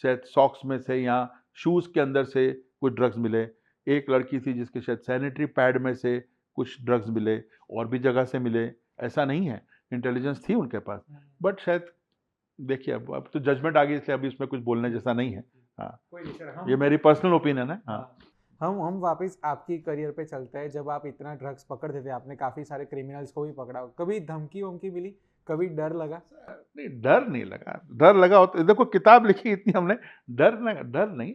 शायद सॉक्स में से या शूज के अंदर से कुछ ड्रग्स मिले। एक लड़की थी जिसके शायद सैनिटरी पैड में से कुछ ड्रग्स मिले, और भी जगह से मिले, ऐसा नहीं है, इंटेलिजेंस थी उनके पास। बट शायद देखिए अब तो जजमेंट आ गई, इसलिए अभी इसमें कुछ बोलने जैसा नहीं है। हाँ, कोई नहीं सर, ये मेरी पर्सनल ओपिनियन है। हाँ, हम वापस आपकी करियर पे चलते हैं। जब आप इतना ड्रग्स पकड़ते थे, आपने काफी सारे क्रिमिनल्स को भी पकड़ा, कभी धमकी वमकी मिली, कभी डर लगा? नहीं, डर नहीं लगा। डर लगा होता, देखो किताब लिखी इतनी हमने, डर नहीं।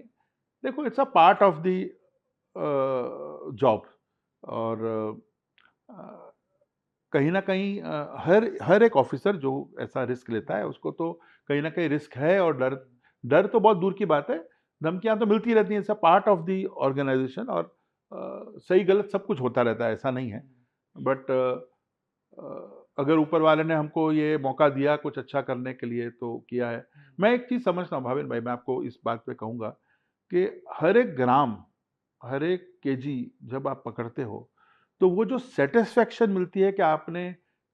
देखो it's a part of the job. और कहीं ना कहीं हर हर एक ऑफिसर जो ऐसा रिस्क लेता है उसको तो कहीं ना कहीं रिस्क है, और डर डर तो बहुत दूर की बात है। धमकियां तो मिलती रहती हैं, it's a part of the organisation, और सही गलत सब कुछ होता रहता है, ऐसा नहीं है। बट अगर ऊपर वाले ने हमको ये मौका दिया कुछ अच्छा करने के लिए तो किया है। मैं एक चीज़ समझता हूँ भाविन भाई, मैं आपको इस बात पे कहूँगा कि हर एक ग्राम, हर एक केजी जब आप पकड़ते हो तो वो जो सेटिस्फेक्शन मिलती है कि आपने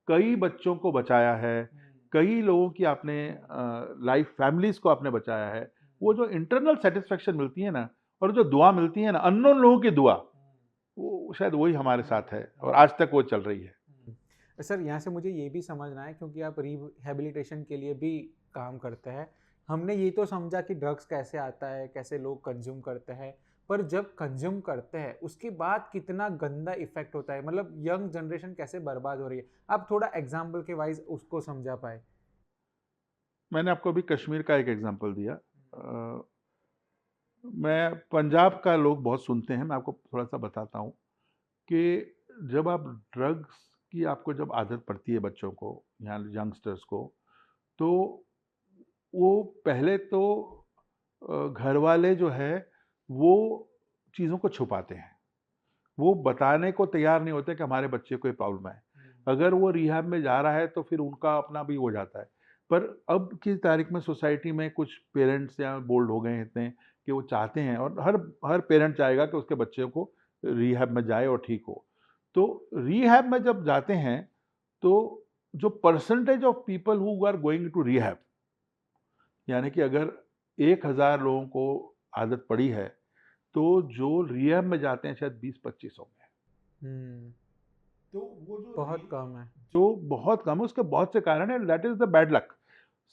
कई बच्चों को बचाया है, कई लोगों की आपने लाइफ फैमिलीज को आपने बचाया है, वो जो इंटरनल सेटिस्फेक्शन मिलती है ना, और जो दुआ मिलती है ना, अननोन लोगों की दुआ, वो शायद वही हमारे साथ है और आज तक वो चल रही है। सर यहाँ से मुझे ये भी समझना है, क्योंकि आप रिहेबिलिटेशन के लिए भी काम करते हैं। हमने ये तो समझा कि ड्रग्स कैसे आता है, कैसे लोग कंज्यूम करते हैं, पर जब कंज्यूम करते हैं उसके बाद कितना गंदा इफेक्ट होता है, मतलब यंग जनरेशन कैसे बर्बाद हो रही है। आप थोड़ा एग्जाम्पल के वाइज उसको समझा पाए। मैंने आपको अभी कश्मीर का एक एग्जांपल दिया। मैं पंजाब का लोग बहुत सुनते हैं, मैं आपको थोड़ा सा बताता हूँ कि जब आप ड्रग्स की आपको जब आदत पड़ती है बच्चों को या यंगस्टर्स को, तो वो पहले तो घर वाले जो है वो चीज़ों को छुपाते हैं, वो बताने को तैयार नहीं होते कि हमारे बच्चे को ये प्रॉब्लम है। अगर वो रिहैब में जा रहा है तो फिर उनका अपना भी हो जाता है। पर अब की तारीख में सोसाइटी में कुछ पेरेंट्स या बोल्ड हो गए इतने कि वो चाहते हैं, और हर हर पेरेंट चाहेगा कि उसके बच्चे को रिहैब में जाए और ठीक हो। तो रिहैब में जब जाते हैं तो जो percentage of people who are going to rehab, यानी कि अगर 1000 लोगों को आदत पड़ी है तो जो रिहैब में जाते हैं शायद 20-25 होंगे। हम्म, तो वो जो बहुत कम है। जो बहुत कम है, उसके बहुत से कारण है, that is the bad luck.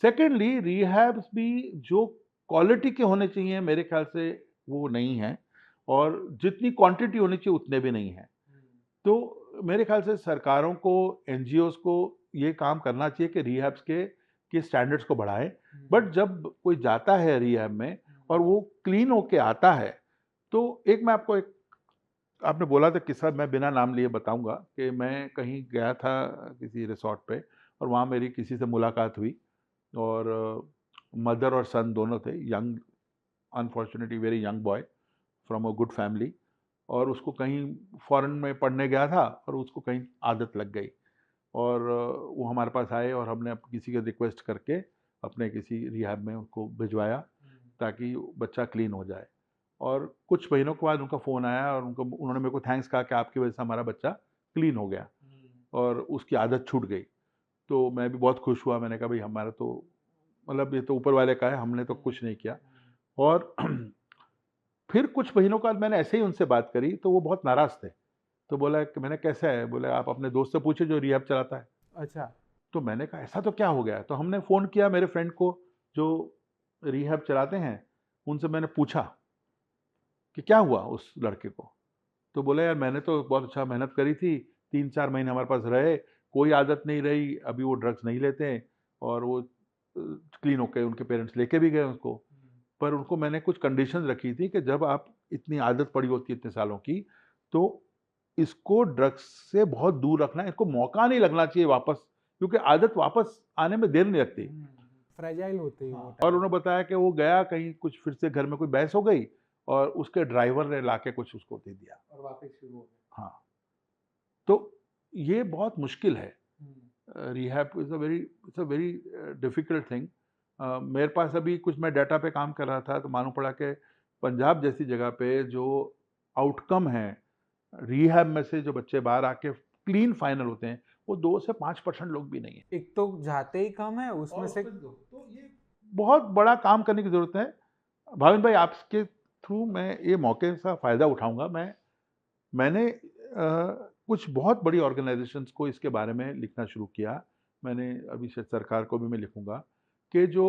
Secondly rehabs भी जो क्वालिटी के होने चाहिए मेरे ख्याल से वो नहीं है, और जितनी क्वांटिटी होनी चाहिए उतने भी नहीं है। तो मेरे ख्याल से सरकारों को, एनजीओज को ये काम करना चाहिए कि रिहैब्स के स्टैंडर्ड्स को बढ़ाएं। बट जब कोई जाता है रिहैब में और वो क्लीन होके आता है, तो एक मैं आपको एक आपने बोला था किस्सा, मैं बिना नाम लिए बताऊंगा कि मैं कहीं गया था किसी रिसॉर्ट पे, और वहाँ मेरी किसी से मुलाकात हुई, और मदर और सन दोनों थे, young, unfortunately very young boy from a good family, और उसको कहीं फॉरेन में पढ़ने गया था और उसको कहीं आदत लग गई, और वो हमारे पास आए और हमने किसी के रिक्वेस्ट करके अपने किसी रिहैब में उनको भिजवाया ताकि बच्चा क्लीन हो जाए। और कुछ महीनों के बाद उनका फ़ोन आया और उन्होंने मेरे को थैंक्स कहा कि आपकी वजह से हमारा बच्चा क्लीन हो गया और उसकी आदत छूट गई। तो मैं भी बहुत खुश हुआ, मैंने कहा भाई हमारा तो मतलब ये तो ऊपर वाले का है, हमने तो कुछ नहीं किया। और फिर कुछ महीनों के बाद मैंने ऐसे ही उनसे बात करी तो वो बहुत नाराज़ थे। तो बोला कि मैंने कैसा है? बोले आप अपने दोस्त से पूछे जो रिहैब चलाता है। अच्छा। तो मैंने कहा ऐसा तो क्या हो गया? तो हमने फ़ोन किया मेरे फ्रेंड को जो रिहैब चलाते हैं, उनसे मैंने पूछा कि क्या हुआ उस लड़के को? तो बोला यार मैंने तो बहुत अच्छा मेहनत करी थी, 3-4 महीने हमारे पास रहे, कोई आदत नहीं रही, अभी वो ड्रग्स नहीं लेते हैं, और वो क्लीन होके उनके पेरेंट्स लेके भी गए उसको। पर उनको मैंने कुछ कंडीशंस रखी थी कि जब आप इतनी आदत पड़ी होती है इतने सालों की, तो इसको ड्रग्स से बहुत दूर रखना है, इसको मौका नहीं लगना चाहिए वापस, क्योंकि आदत वापस आने में देर नहीं लगती। फ्रेजाइल होती है वो और टाइम। उन्होंने बताया कि वो गया कहीं, कुछ फिर से घर में कोई बहस हो गई और उसके ड्राइवर ने लाके कुछ उसको दे दिया। और वापस शुरू हो गया। हाँ, तो ये बहुत मुश्किल है। Rehab it's a very difficult thing. मेरे पास अभी कुछ मैं डाटा पे काम कर रहा था तो मालूम पड़ा कि पंजाब जैसी जगह पे जो आउटकम है रिहैब में से जो बच्चे बाहर आके क्लीन फाइनल होते हैं, वो 2 से 5% लोग भी नहीं है। एक तो जाते ही कम है उसमें से। तो ये बहुत बड़ा काम करने की जरूरत है। भाविन भाई आपके थ्रू मैं ये मौके का फ़ायदा उठाऊंगा। मैंने कुछ बहुत बड़ी ऑर्गेनाइजेशंस को इसके बारे में लिखना शुरू किया। मैंने अभी शायद सरकार को भी मैं लिखूंगा कि जो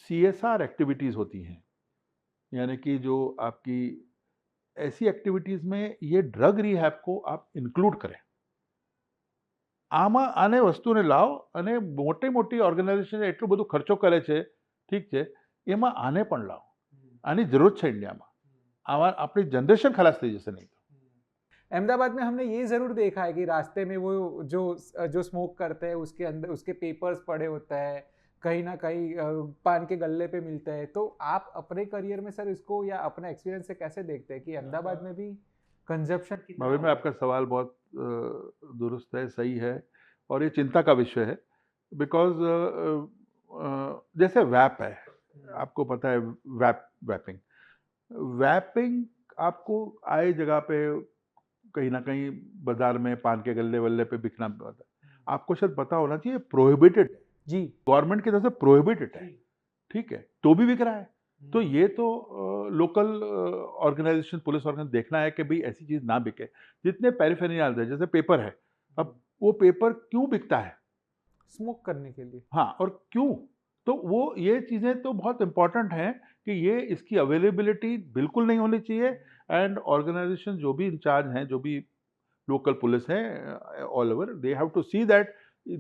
सीएसआर एक्टिविटीज़ होती हैं, यानी कि जो आपकी ऐसी एक्टिविटीज़ में ये ड्रग रिहैब को आप इंक्लूड करें। આમાં આને વસ્તુને લાવો અને મોટી મોટી ઓર્ગેનાઇઝેશન એટલું બધું ખર્ચો કરે છે, ઠીક છે, એમાં આને પણ લાવો, આની જરૂર છે ઇન્ડિયામાં। આવા આપણી જનરેશન ખલાસ થઈ જશે નહીં તો। अहमदाबाद में हमने ये जरूर देखा है कि रास्ते में वो जो जो स्मोक करते हैं उसके अंदर उसके पेपर्स पड़े होते हैं, कहीं ना कहीं पान के गल्ले पे मिलते हैं। तो आप अपने करियर में सर इसको या अपने एक्सपीरियंस से कैसे देखते हैं कि अहमदाबाद में भी कंजप्शन कितना मगर में हो आपका सवाल बहुत दुरुस्त है, सही है, और ये चिंता का विषय है। बिकॉज जैसे वैप है, रहा है? आपको पता है, वैपिंग वैपिंग आपको आए जगह पे कहीं ना कहीं बाजार में पान के गल्ले वल्ले पे बिकना पड़ता है। आपको शायद पता होना चाहिए प्रोहिबिटेड, जी। गवर्नमेंट की तरफ से प्रोहिबिटेड है, ठीक है, तो भी बिक रहा है। तो ये तो लोकल ऑर्गेनाइजेशन, पुलिस ऑर्गेनाइजेशन देखना है कि भाई ऐसी चीज ना बिके। जितने पेरिफेरल्स है, जैसे पेपर है, अब वो पेपर क्यों बिकता है, स्मोक करने के लिए। हाँ, और क्यों, तो वो ये चीजें तो बहुत इंपॉर्टेंट हैं कि ये इसकी अवेलेबिलिटी बिल्कुल नहीं होनी चाहिए। एंड ऑर्गेनाइजेशन जो भी इंचार्ज हैं, जो भी लोकल पुलिस है all over, they have to see that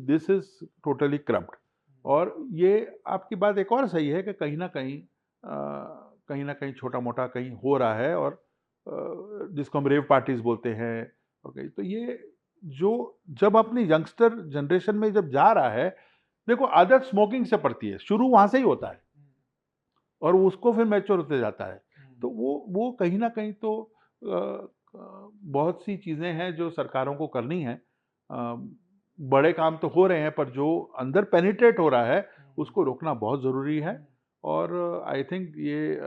this is totally corrupt. और ये आपकी बात एक और सही है कि कहीं ना कहीं छोटा मोटा कहीं हो रहा है, और जिसको हम रेव पार्टीज बोलते हैं, ओके, तो ये जो जब अपनी यंगस्टर जनरेशन में जब जा रहा है, देखो आदत स्मोकिंग से पड़ती है, शुरू वहां से ही होता है और उसको फिर मैच्योर होते जाता है। तो वो कहीं ना कहीं तो बहुत सी चीज़ें हैं जो सरकारों को करनी है। बड़े काम तो हो रहे हैं, पर जो अंदर पेनिट्रेट हो रहा है उसको रोकना बहुत ज़रूरी है। और आई थिंक ये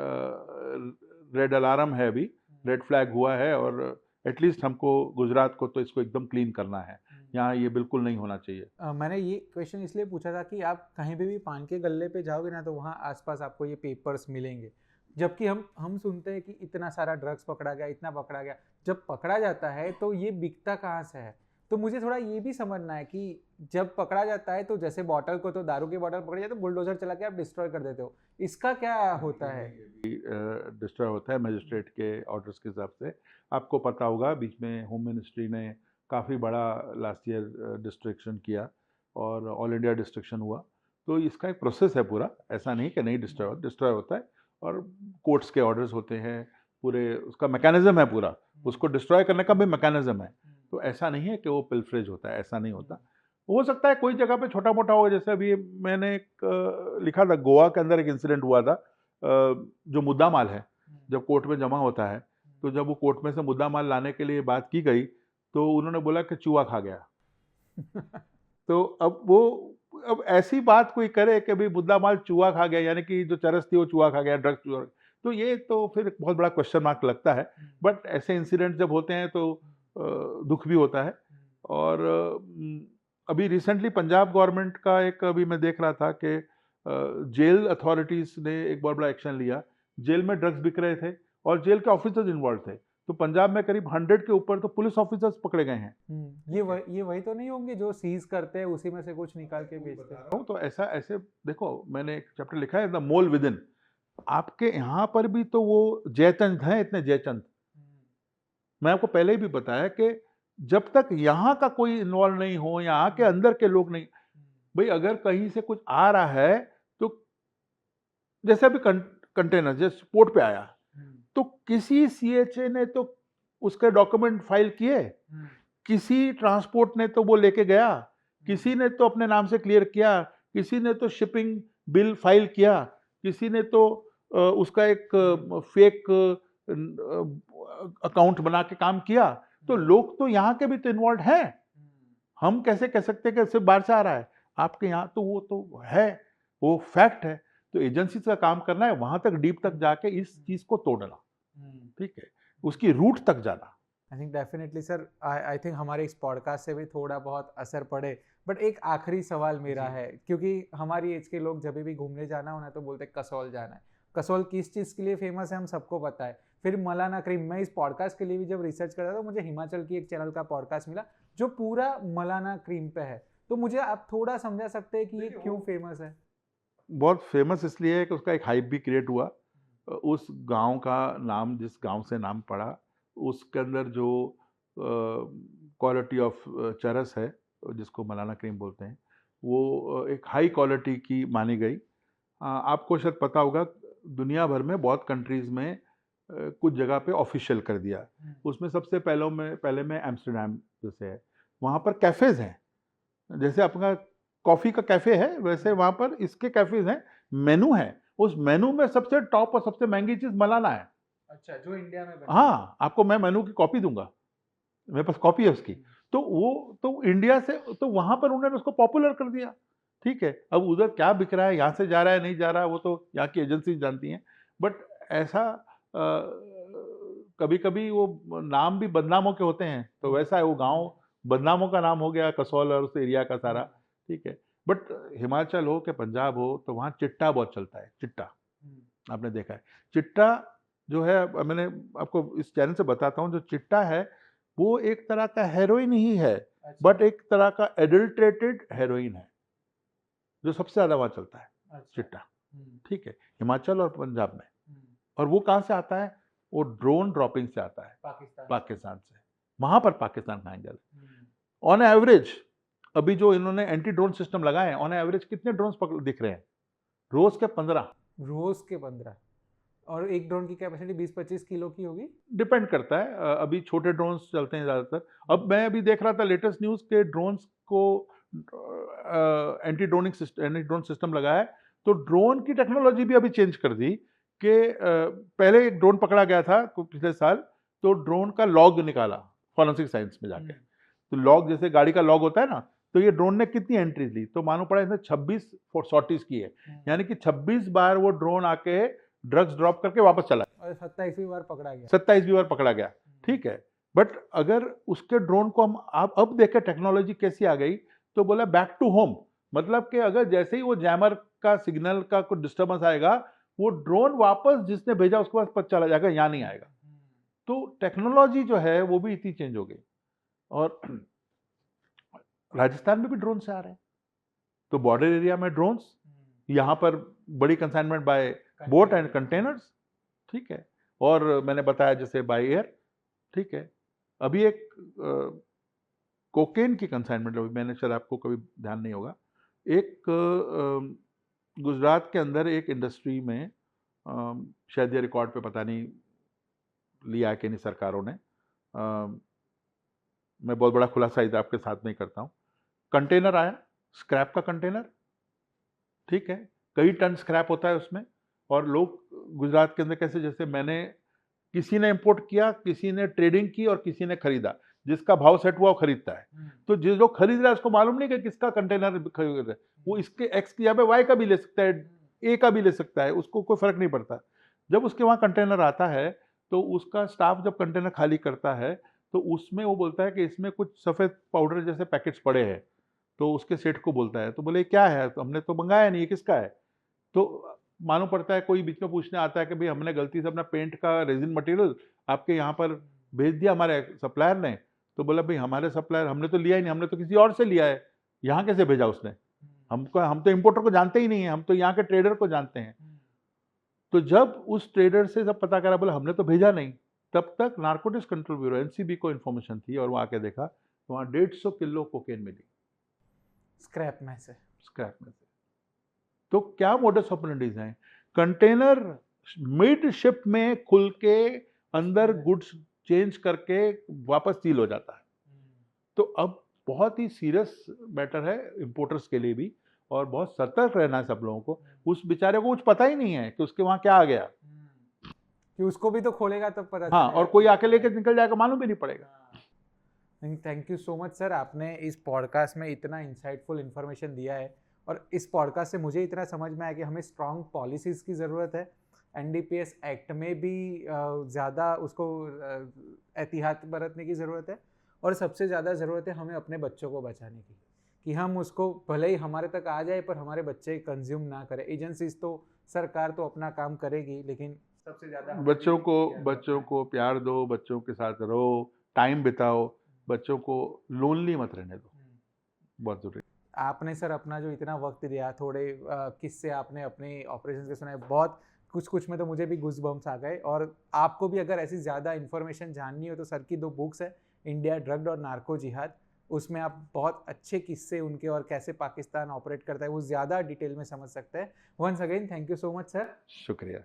रेड अलार्म है, अभी रेड फ्लैग हुआ है, और एटलीस्ट हमको गुजरात को तो इसको एकदम क्लीन करना है। यहाँ ये बिल्कुल नहीं होना चाहिए। मैंने ये क्वेश्चन इसलिए पूछा था कि आप कहीं पे भी पान के गल्ले पे जाओगे ना तो वहाँ आसपास आपको ये पेपर्स मिलेंगे, जबकि हम सुनते हैं कि इतना सारा ड्रग्स पकड़ा गया, इतना पकड़ा गया। जब पकड़ा जाता है तो ये बिकता कहाँ से है? तो मुझे थोड़ा ये भी समझना है कि जब पकड़ा जाता है तो जैसे बॉटल को, तो दारू की बॉटल पकड़ी जाए तो बुलडोजर चला के आप डिस्ट्रॉय कर देते हो, इसका क्या होता है? डिस्ट्रॉय होता है मजिस्ट्रेट के ऑर्डर्स के हिसाब से। आपको पता होगा बीच में होम मिनिस्ट्री ने काफ़ी बड़ा लास्ट ईयर डिस्ट्रिक्शन किया और ऑल इंडिया डिस्ट्रिक्शन हुआ। तो इसका एक प्रोसेस है पूरा, ऐसा नहीं कि नहीं डिस्ट्रॉय होता है और कोर्ट्स के ऑर्डर्स होते हैं, पूरे उसका मैकेनिज्म है पूरा, उसको डिस्ट्रॉय करने का भी मैकेनिज्म है। तो ऐसा नहीं है कि वो पिलफरेज होता है, ऐसा नहीं होता। हो सकता है कोई जगह पे छोटा मोटा हो, जैसे अभी मैंने एक लिखा था गोवा के अंदर एक इंसिडेंट हुआ था। जो मुद्दा माल है जब कोर्ट में जमा होता है, तो जब वो कोर्ट में से मुद्दा माल लाने के लिए बात की गई तो उन्होंने बोला कि चूहा खा गया। तो अब ऐसी बात कोई करे कि भाई मुद्दा माल चूहा खा गया, यानी कि जो चरस थी वो चूहा खा गया, ड्रग्स चूहा, तो ये तो फिर एक बहुत बड़ा क्वेश्चन मार्क लगता है। बट ऐसे इंसिडेंट जब होते हैं तो दुख भी होता है। और अभी रिसेंटली पंजाब गवर्नमेंट का एक, अभी मैं देख रहा था कि जेल अथॉरिटीज ने एक बहुत बड़ा एक्शन लिया। जेल में ड्रग्स बिक रहे थे और जेल के ऑफिसर्स इन्वॉल्व थे, तो पंजाब में करीब 100 के ऊपर तो पुलिस ऑफिसर्स पकड़े गए हैं। ये वही तो नहीं होंगे जो सीज करते हैं उसी में से कुछ निकाल के बेचते हैं? तो ऐसा ऐसे देखो, मैंने एक चैप्टर लिखा है द मोल विद इन। आपके यहाँ पर भी तो वो जयचंद हैं, इतने जयचंद। मैं आपको पहले ही भी बताया कि जब तक यहाँ का कोई इन्वॉल्व नहीं हो, यहाँ के अंदर के लोग नहीं, भाई अगर कहीं से कुछ आ रहा है तो जैसे अभी कंटेनर जैसे पोर्ट पे आया तो किसी सीएचए ने तो उसके डॉक्यूमेंट फाइल किए, किसी ट्रांसपोर्ट ने तो वो लेके गया, किसी ने तो अपने नाम से क्लियर किया, किसी ने तो शिपिंग बिल फाइल किया, किसी ने तो उसका एक फेक अकाउंट बना के काम किया। तो लोग तो यहाँ के भी तो इन्वॉल्व हैं। हम कैसे कह सकते हैं कि सिर्फ बाहर से आ रहा है? आपके यहाँ तो वो तो है, वो फैक्ट है। तो एजेंसी का काम करना है वहां तक डीप तक जाके इस चीज को तोड़ना, ठीक है, उसकी रूट तक जाना। I think definitely sir, I think हमारे इस पॉडकास्ट से भी थोड़ा बहुत असर पड़े। बट एक आखिरी सवाल मेरा है, क्योंकि हमारी एज के लोग जब भी घूमने जाना होना तो बोलते हैं कसौल जाना है। कसौल किस चीज़ के लिए फेमस है हम सबको पता है। फिर मलाना क्रीम, मैं इस पॉडकास्ट के लिए भी जब रिसर्च कर रहा था तो मुझे हिमाचल की एक चैनल का पॉडकास्ट मिला जो पूरा मलाना क्रीम पे है। तो मुझे आप थोड़ा समझा सकते हैं कि ये क्यों फेमस है? बहुत फेमस इसलिए है कि उसका एक हाइप भी क्रिएट हुआ। उस गांव का नाम, जिस गांव से नाम पड़ा, उसके अंदर जो क्वालिटी ऑफ चरस है जिसको मलाना क्रीम बोलते हैं, वो एक हाई क्वालिटी की मानी गई। आपको शायद पता होगा दुनिया भर में बहुत कंट्रीज में कुछ जगह पे ऑफिशियल कर दिया। उसमें सबसे पहले में एम्स्टर्डम जैसे है, वहाँ पर कैफ़ेज़ हैं। जैसे अपना कॉफ़ी का कैफ़े है वैसे वहाँ पर इसके कैफ़ेज़ हैं, मेनू है। उस मेनू में सबसे टॉप और सबसे महंगी चीज़ मलाना है। अच्छा, जो इंडिया में बनता है। हाँ, आपको मैं मेनू की कॉपी दूंगा, मेरे पास कॉपी है उसकी। तो वो तो इंडिया से, तो वहाँ पर उन्होंने उसको पॉपुलर कर दिया, ठीक है। अब उधर क्या बिक रहा है, यहाँ से जा रहा है नहीं जा रहा है, वो तो यहाँ की एजेंसी जानती हैं। बट ऐसा कभी कभी वो नाम भी बदनामों के होते हैं, तो वैसा है वो गांव बदनामों का नाम हो गया, कसौल और उस एरिया का सारा, ठीक है। बट हिमाचल हो कि पंजाब हो तो वहाँ चिट्टा बहुत चलता है। चिट्टा आपने देखा है? चिट्टा जो है, मैंने आपको इस चैनल से बताता हूँ, जो चिट्टा है वो एक तरह का हेरोइन ही है, बट एक तरह का एडल्ट्रेटेड हेरोइन है जो सबसे ज्यादा वहां चलता है। चिट्टा, ठीक है, हिमाचल और पंजाब में। और वो कहाँ से आता है? वो ड्रोन ड्रॉपिंग से आता है, पाकिस्तान से। वहां पर पाकिस्तान का एंगल। ऑन एवरेज अभी जो इन्होंने एंटी ड्रोन सिस्टम लगाए हैं, ऑन एवरेज कितने ड्रोन दिख रहे हैं? रोज के 15। रोज के 15? और एक ड्रोन की कैपेसिटी 20-25 किलो की होगी? डिपेंड करता है। अभी छोटे ड्रोन्स चलते हैं ज़्यादातर। अब मैं अभी देख रहा था लेटेस्ट न्यूज़ के ड्रोन्स को एंटी ड्रोन सिस्टम लगाया है, तो ड्रोन की टेक्नोलॉजी भी अभी चेंज कर दी कि पहले एक ड्रोन पकड़ा गया था पिछले साल, तो ड्रोन का लॉग निकाला फॉरेंसिक साइंस में जाके। तो लॉग, जैसे गाड़ी का लॉग होता है ना, तो ये ड्रोन ने कितनी एंट्रीज ली, तो मालूम पड़ा इसने 26 सॉर्टीज की है, यानी कि 26 बार वो ड्रोन आके ड्रग्स ड्रॉप करके वापस चला और 27वीं बार पकड़ा गया। 27वीं बार पकड़ा गया, ठीक है। बट अगर उसके ड्रोन को हम आप अब देखें टेक्नोलॉजी कैसी आ गई, तो बोला बैक टू होम, मतलब कि अगर जैसे ही वो जैमर का सिग्नल का कुछ डिस्टर्बेंस आएगा, वो ड्रोन वापस जिसने भेजा उसके पास पता चला जाएगा, यहाँ नहीं आएगा। तो टेक्नोलॉजी जो है वो भी इतनी चेंज हो गई। और राजस्थान में भी ड्रोन से आ रहे हैं, तो बॉर्डर एरिया में ड्रोन्स, यहाँ पर बड़ी consignment bye boat and containers, ठीक है। और मैंने बताया जैसे बाय एयर, ठीक है। अभी एक कोकेन की कंसाइनमेंट, मैंने शायद आपको कभी ध्यान नहीं होगा, एक गुजरात के अंदर एक इंडस्ट्री में शायद ये रिकॉर्ड पे पता नहीं लिया कि नहीं सरकारों ने, मैं बहुत बड़ा खुलासा इधर आपके साथ में ही करता हूँ। कंटेनर आया, स्क्रैप का कंटेनर, ठीक है, कई टन स्क्रैप होता है उसमें, और लोग गुजरात के अंदर कैसे, जैसे मैंने, किसी ने इंपोर्ट किया, किसी ने ट्रेडिंग की और किसी ने खरीदा, जिसका भाव सेट हुआ वो खरीदता है। तो जिस जो खरीद रहा है उसको मालूम नहीं कि किसका कंटेनर खरीद रहा है, वो इसके एक्स की जगह पे वाई का भी ले सकता है, ए का भी ले सकता है, उसको कोई फर्क नहीं पड़ता। जब उसके वहाँ कंटेनर आता है तो उसका स्टाफ जब कंटेनर खाली करता है तो उसमें वो बोलता है कि इसमें कुछ सफ़ेद पाउडर जैसे पैकेट्स पड़े हैं, तो उसके सेठ को बोलता है, तो बोले क्या है, तो हमने तो मंगाया नहीं, ये किसका है। तो मालूम पड़ता है कोई बीच में पूछने आता है कि भाई हमने गलती से अपना पेंट का रेजिन मटेरियल आपके यहाँ पर भेज दिया हमारे सप्लायर ने, तो बोला भाई हमारे सप्लायर, हमने तो लिया ही नहीं, हमने तो किसी और से लिया है, यहाँ कैसे भेजा उसने, हमको, हम तो इंपोर्टर को जानते ही नहीं है, हम तो यहाँ के ट्रेडर को जानते हैं। तो जब उस ट्रेडर से जब पता करा, बोला हमने तो भेजा नहीं, तब तक नारकोटिक्स कंट्रोल ब्यूरो एनसीबी को इन्फॉर्मेशन थी, और वो आके देखा तो वहाँ 150 किलो कोकेन मिली स्क्रैप में से। तो क्या मोडस ऑपरेंडीज हैं, कंटेनर मिड शिप में खुल के अंदर गुड्स चेंज करके वापस सील हो जाता है। तो अब बहुत ही सीरियस मैटर है इंपोर्टर्स के लिए भी, और बहुत सतर्क रहना है सब लोगों को। उस बेचारे को कुछ पता ही नहीं है कि उसके वहाँ क्या आ गया, कि उसको भी तो खोलेगा तब पता हाँ, चलेगा। और कोई आके लेके निकल जाएगा, मालूम भी नहीं पड़ेगा। Thank you so much sir, आपने इस पॉडकास्ट में इतना इंसाइटफुल इन्फॉर्मेशन दिया है, और इस पॉडकास्ट से मुझे इतना समझ में आया कि हमें स्ट्रॉन्ग पॉलिसीज़ की ज़रूरत है। एनडीपीएस एक्ट में भी ज़्यादा उसको एहतियात बरतने की ज़रूरत है, और सबसे ज़्यादा ज़रूरत है हमें अपने बच्चों को बचाने की, कि हम उसको भले ही हमारे तक आ जाए पर हमारे बच्चे कंज्यूम ना करें। एजेंसीज तो, सरकार तो अपना काम करेगी, लेकिन सबसे ज़्यादा बच्चों को प्यार दो, बच्चों के साथ रहो, टाइम बिताओ, बच्चों को लोनली मत रहने दो, बहुत जरूरी। आपने सर अपना जो इतना वक्त दिया, थोड़े किस्से आपने अपने ऑपरेशन के सुनाए, बहुत कुछ में तो मुझे भी गुज बम्स आ गए। और आपको भी अगर ऐसी ज़्यादा इन्फॉर्मेशन जाननी हो तो सर की 2 बुक्स है, इंडिया ड्रग्ड और नार्को जिहाद, उसमें आप बहुत अच्छे किस्से उनके और कैसे पाकिस्तान ऑपरेट करता है वो ज़्यादा डिटेल में समझ सकते हैं। Once again thank you so much sir. शुक्रिया।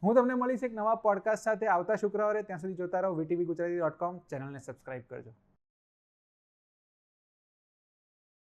હું તમને મળીશ એક નવા પોડકાસ્ટ સાથે આવતા શુક્રવારે, ત્યાં સુધી જોતા રહો VTV Gujarati.com, ચેનલને સબસ્ક્રાઇબ કરજો।